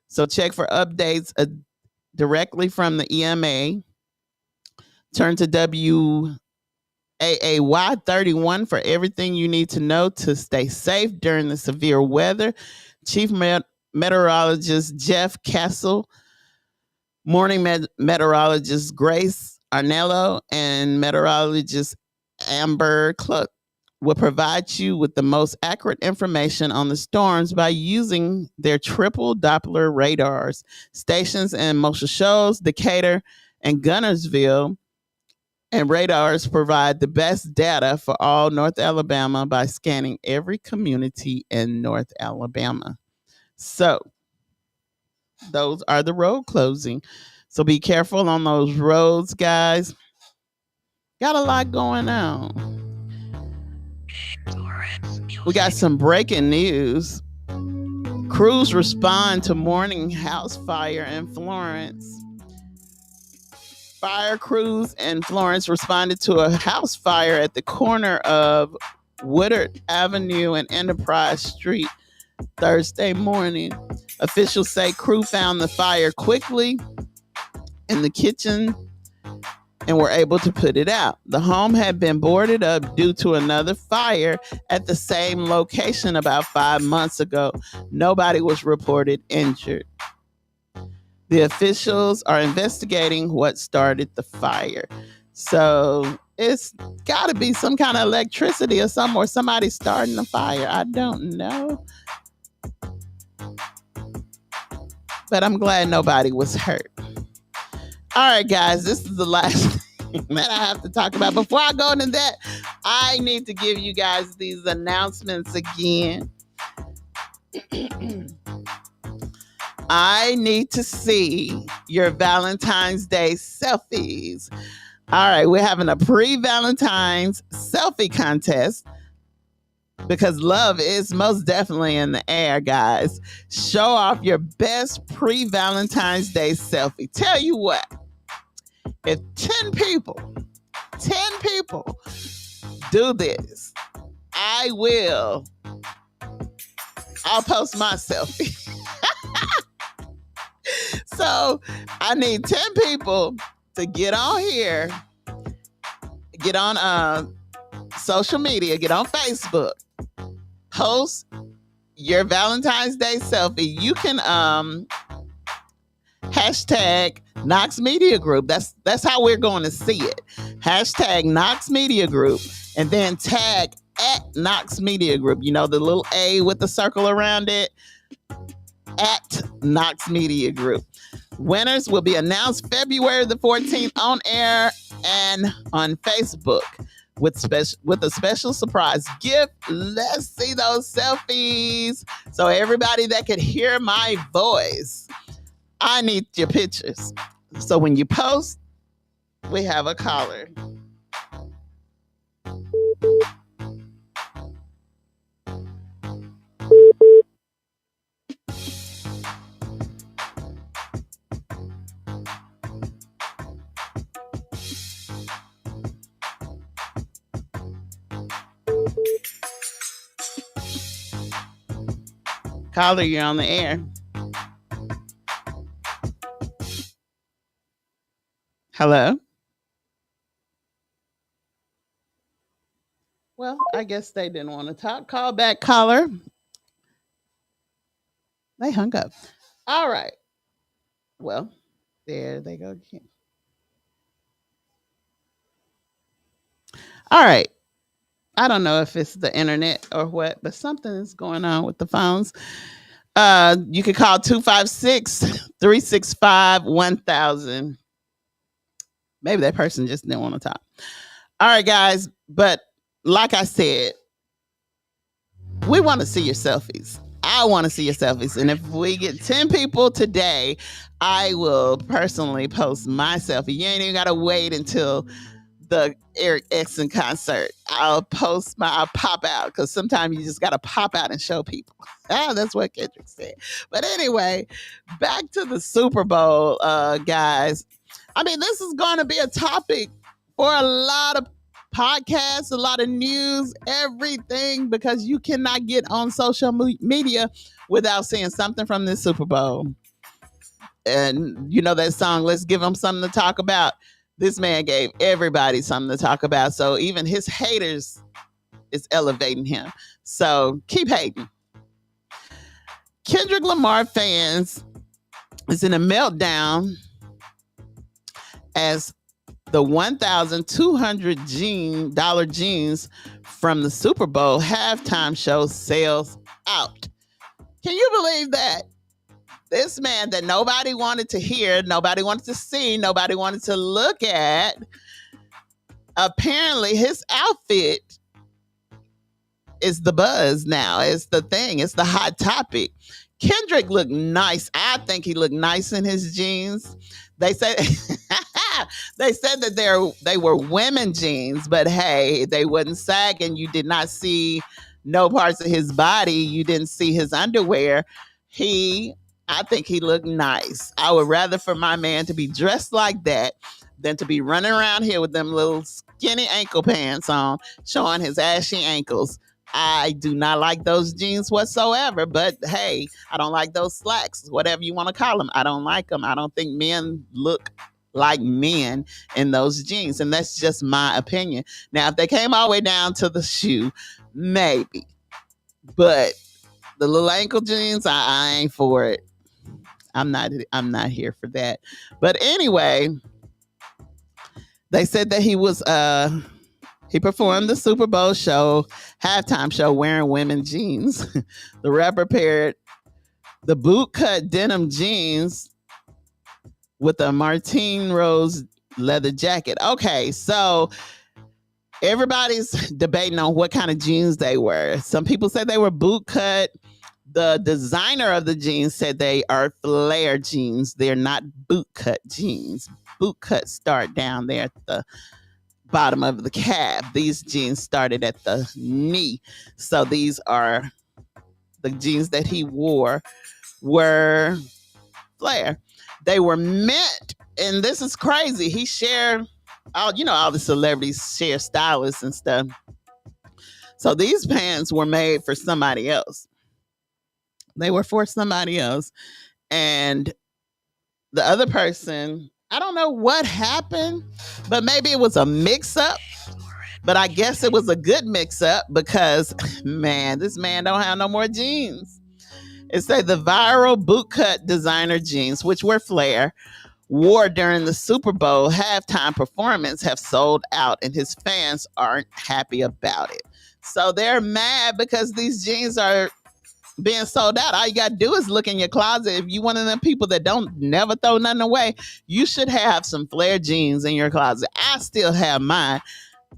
So check for updates directly from the EMA. Turn to WAAY 31 for everything you need to know to stay safe during the severe weather. Chief Meteorologist Jeff Castle, Morning Meteorologist Grace Arnello, and Meteorologist Amber Cluck will provide you with the most accurate information on the storms by using their triple Doppler radars. Stations in Mosul Shoals, Decatur, and Gunnersville and radars provide the best data for all North Alabama by scanning every community in North Alabama. So those are the road closing. So be careful on those roads, guys. Got a lot going on. We got some breaking news. Crews respond to morning house fire in Florence. Fire crews in Florence responded to a house fire at the corner of Woodard Avenue and Enterprise Street Thursday morning. Officials say crew found the fire quickly in the kitchen and were able to put it out. The home had been boarded up due to another fire at the same location about 5 months ago. Nobody was reported injured. The officials are investigating what started the fire. So it's got to be some kind of electricity or something, or somebody starting the fire. I don't know. But I'm glad nobody was hurt. All right, guys, this is the last thing that I have to talk about. Before I go into that, I need to give you guys these announcements again. I need to see your Valentine's Day selfies. All right, we're having a pre-Valentine's selfie contest because love is most definitely in the air, guys. Show off your best pre-Valentine's Day selfie. Tell you what, if 10 people do this, I'll post my selfie. So I need 10 people to get on here, get on social media, get on Facebook, post your Valentine's Day selfie. You can hashtag Knox Media Group. That's how we're going to see it. Hashtag Knox Media Group, and then tag at Knox Media Group. You know, the little A with the circle around it. At Knox Media Group. Winners will be announced February the 14th on air and on Facebook with a special surprise gift. Let's see those selfies. So everybody that could hear my voice, I need your pictures. So when you post, we have a caller. Caller, you're on the air. Hello? Well, I guess they didn't want to talk. Call back, caller. They hung up. All right. Well, there they go again. All right. I don't know if it's the internet or what, but something is going on with the phones. You can call 256-365-1000. Maybe that person just didn't want to talk. All right, guys. But like I said, we want to see your selfies. I want to see your selfies. And if we get 10 people today, I will personally post my selfie. You ain't even got to wait until the Eric Exon concert. I'll pop out, because sometimes you just got to pop out and show people. That's what Kendrick said. But anyway, back to the Super Bowl, guys. I mean, this is going to be a topic for a lot of podcasts, a lot of news, everything, because you cannot get on social media without seeing something from this Super Bowl. And you know that song, Let's Give Them Something to Talk About? This man gave everybody something to talk about. So even his haters is elevating him. So keep hating. Kendrick Lamar fans is in a meltdown as the $1,200 jeans from the Super Bowl halftime show sells out. Can you believe that? This man that nobody wanted to hear, nobody wanted to see, nobody wanted to look at, apparently his outfit is the buzz now. It's the thing. It's the hot topic. Kendrick looked nice. I think he looked nice in his jeans. They said they said that they were women jeans, but hey, they wouldn't sag, and you did not see no parts of his body. You didn't see his underwear. I think he looked nice. I would rather for my man to be dressed like that than to be running around here with them little skinny ankle pants on, showing his ashy ankles. I do not like those jeans whatsoever, but hey, I don't like those slacks, whatever you want to call them. I don't like them. I don't think men look like men in those jeans, and that's just my opinion. Now, if they came all the way down to the shoe, maybe, but the little ankle jeans, I ain't for it. I'm not here for that. But anyway, they said that he performed the Super Bowl halftime show wearing women's jeans. The rapper paired the bootcut denim jeans with a Martine Rose leather jacket. Okay, so everybody's debating on what kind of jeans they were. Some people said they were bootcut. The designer of the jeans said they are flare jeans. They're not bootcut jeans. Bootcut start down there at the bottom of the calf. These jeans started at the knee. So these are the jeans that he wore were flare. They were meant, and this is crazy. He shared, all the celebrities share stylists and stuff. So these pants were made for somebody else. They were for somebody else. And the other person, I don't know what happened, but maybe it was a mix-up. But I guess it was a good mix-up because, man, this man don't have no more jeans. It said the viral bootcut designer jeans, which were flare, wore during the Super Bowl halftime performance have sold out, and his fans aren't happy about it. So they're mad because these jeans are being sold out. All you got to do is look in your closet. If you one of them people that don't never throw nothing away, you should have some flare jeans in your closet. I still have mine.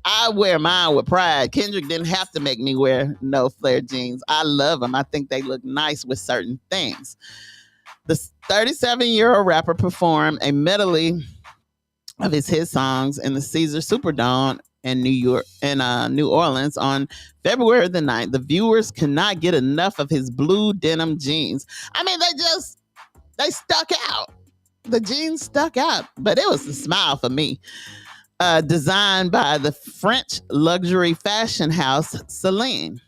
I wear mine with pride. Kendrick didn't have to make me wear no flare jeans. I love them. I think they look nice with certain things. The 37-year-old rapper performed a medley of his hit songs in the Caesar Superdome in New Orleans on February the 9th. The viewers cannot get enough of his blue denim jeans. I mean, they stuck out. The jeans stuck out, but it was a smile for me. Designed by the French luxury fashion house Celine.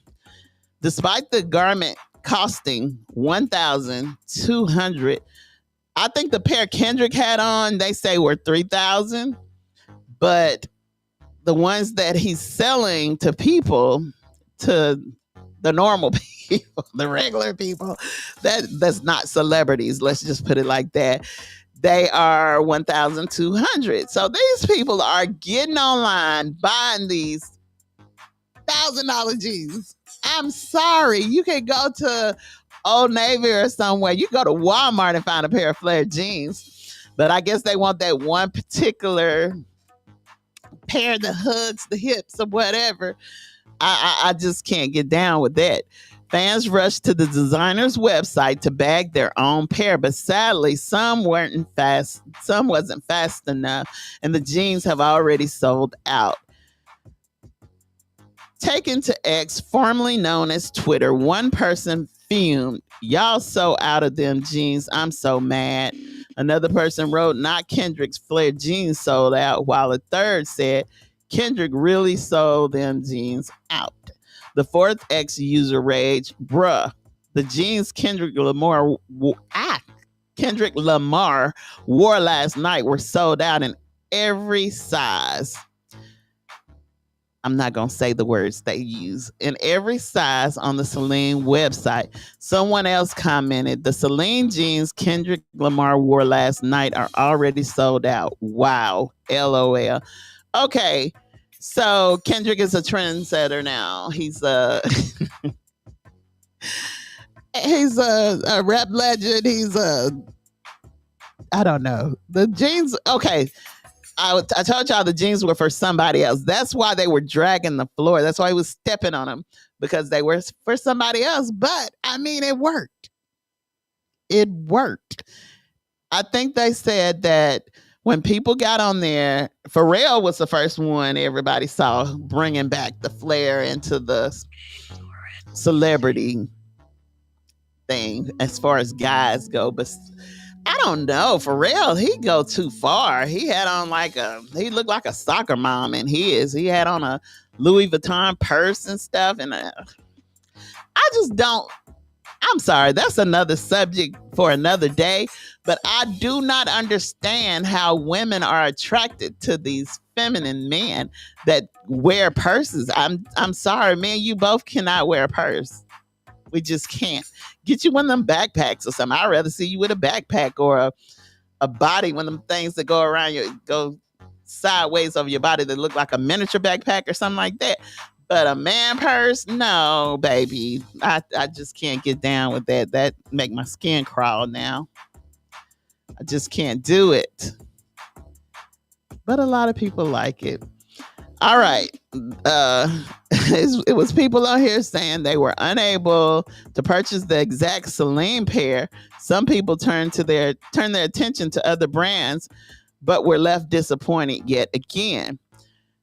Despite the garment costing $1,200. I think the pair Kendrick had on, they say were $3,000, but the ones that he's selling to people, to the normal people, the regular people, that's not celebrities. Let's just put it like that. They are $1,200. So these people are getting online, buying these $1,000 jeans. I'm sorry. You can go to Old Navy or somewhere. You go to Walmart and find a pair of flared jeans. But I guess they want that one particular pair that hugs the hips or whatever. I just can't get down with that. Fans rushed to the designer's website to bag their own pair, but sadly, some wasn't fast enough, and the jeans have already sold out. Taken to X, formerly known as Twitter, one person fumed, "Y'all so out of them jeans, I'm so mad." Another person wrote, "Not Kendrick's flared jeans sold out," while a third said, "Kendrick really sold them jeans out." The fourth X user raged, "Bruh, the jeans Kendrick Lamar wore last night were sold out in every size." I'm not going to say the words they use. "In every size on the Celine website." Someone else commented, "The Celine jeans Kendrick Lamar wore last night are already sold out. Wow. LOL. Okay. So Kendrick is a trendsetter now. He's a rap legend. I don't know. The jeans, okay. I told y'all the jeans were for somebody else. That's why they were dragging the floor. That's why he was stepping on them, because they were for somebody else. But I mean, it worked. It worked. I think they said that when people got on there, Pharrell was the first one everybody saw bringing back the flair into the celebrity thing as far as guys go. But I don't know, Pharrell, he go too far. He had on he looked like a soccer mom in his. He had on a Louis Vuitton purse and stuff. And I just don't. I'm sorry, that's another subject for another day, but I do not understand how women are attracted to these feminine men that wear purses. I'm sorry, man, you both cannot wear a purse. We just can't. Get you one of them backpacks or something. I'd rather see you with a backpack or a body, one of them things that go around go sideways over your body that look like a miniature backpack or something like that. But a man purse, no, baby. I just can't get down with that. That make my skin crawl now. I just can't do it. But a lot of people like it. All right. It was people on here saying they were unable to purchase the exact Celine pair. Some people turned their attention to other brands, but were left disappointed yet again.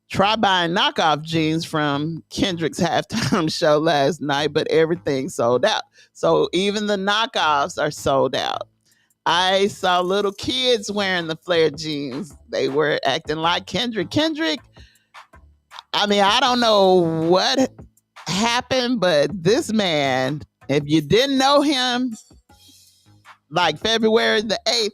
Try buying knockoff jeans from Kendrick's halftime show last night, but everything sold out. So even the knockoffs are sold out. I saw little kids wearing the flared jeans. They were acting like Kendrick. Kendrick, I mean, I don't know what happened, but this man, if you didn't know him like February the 8th,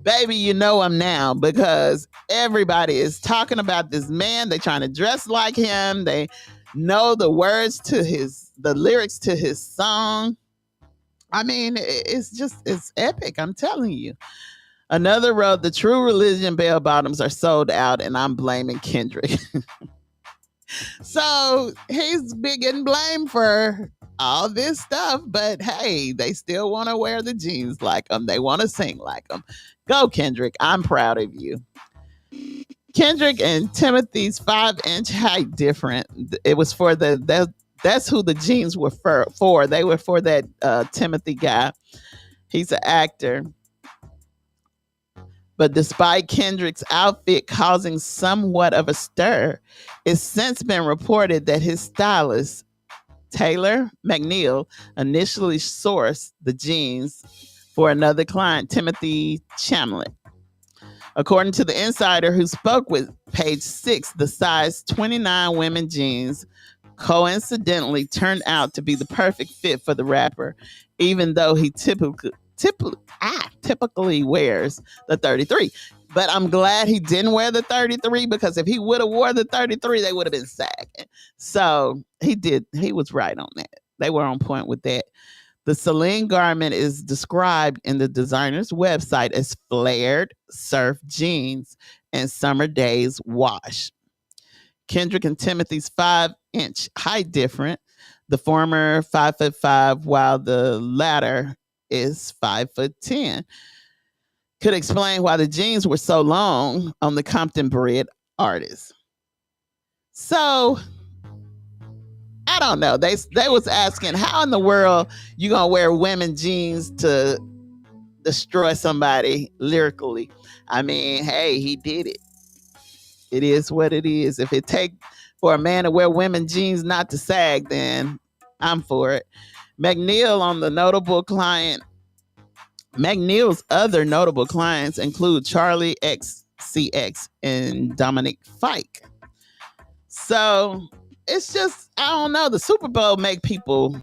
baby, you know him now, because everybody is talking about this man. They're trying to dress like him. They know the words to the lyrics to his song. I mean, it's epic. I'm telling you. Another wrote, "The True Religion bell bottoms are sold out, and I'm blaming Kendrick." So he's getting blamed for all this stuff, but hey, they still want to wear the jeans like him. They want to sing like him. Go, Kendrick. I'm proud of you. Kendrick and Timothy's 5-inch height different. It was for that's who the jeans were for. They were for that Timothy guy. He's an actor. But despite Kendrick's outfit causing somewhat of a stir, it's since been reported that his stylist, Taylor McNeil, initially sourced the jeans for another client, Timothy Chamlet. According to the insider who spoke with Page 6, the size 29 women jeans coincidentally turned out to be the perfect fit for the rapper, even though he typically wears the 33. But I'm glad he didn't wear the 33, because if he would have wore the 33, they would have been sagging. So he did. He was right on that. They were on point with that. The Celine garment is described in the designer's website as flared surf jeans and summer days wash. Kendrick and Timothy's 5-inch height different. The former 5'5", while the latter is 5'10". Could explain why the jeans were so long on the Compton-bred artist. So I don't know. They was asking, how in the world you gonna wear women jeans to destroy somebody lyrically? I mean, hey, he did it. It is what it is. If it take for a man to wear women jeans not to sag, then I'm for it. McNeil's other notable clients include Charlie XCX and Dominic Fike. So it's just, I don't know. The Super Bowl make people,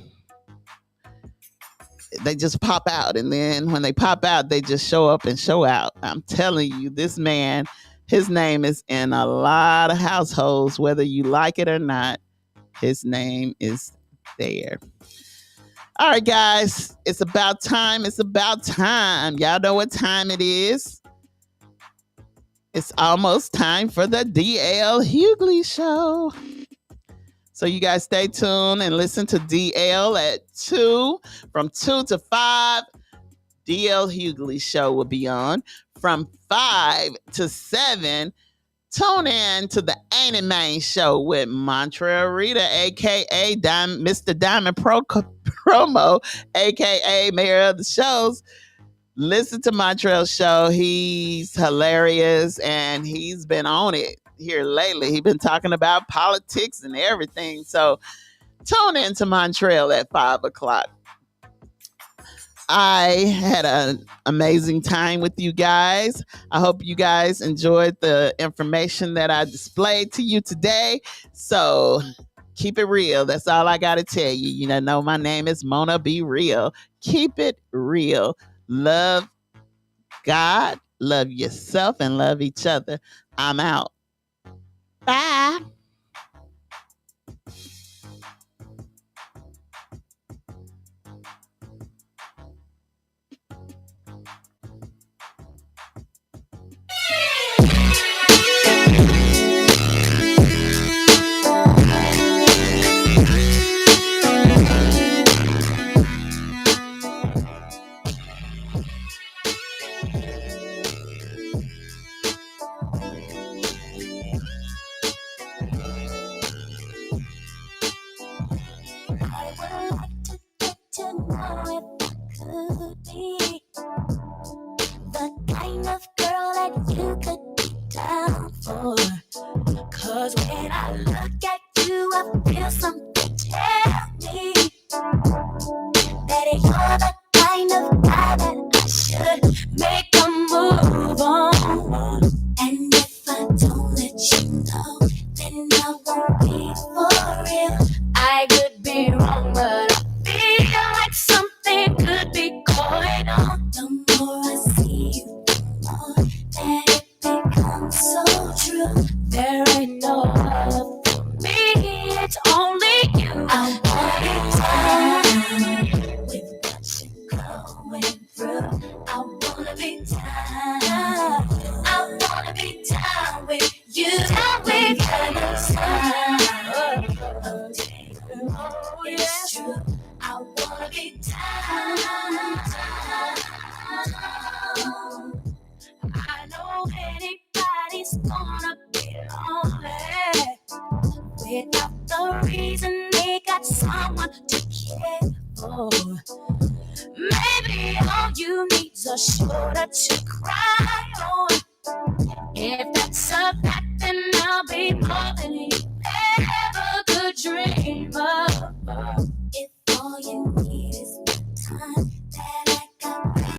they just pop out. And then when they pop out, they just show up and show out. I'm telling you, this man, his name is in a lot of households, whether you like it or not. His name is there. All right, guys, it's about time. It's about time. Y'all know what time it is. It's almost time for the DL Hughley Show. So you guys stay tuned and listen to DL at 2. From 2 to 5, DL Hughley Show will be on. From 5 to 7, tune in to the Ain't It Man Show with Montreal Rita, a.k.a. Mr. Diamond Promo, a.k.a. Mayor of the Shows. Listen to Montreal's show. He's hilarious, and he's been on it here lately. He's been talking about politics and everything. So tune in to Montreal at 5 o'clock. I had an amazing time with you guys. I hope you guys enjoyed the information that I displayed to you today. So keep it real. That's all I got to tell you. You know, my name is Mona Be Real. Keep it real. Love God, love yourself, and love each other. I'm out. Bye. Maybe all you need's a shoulder to cry on. If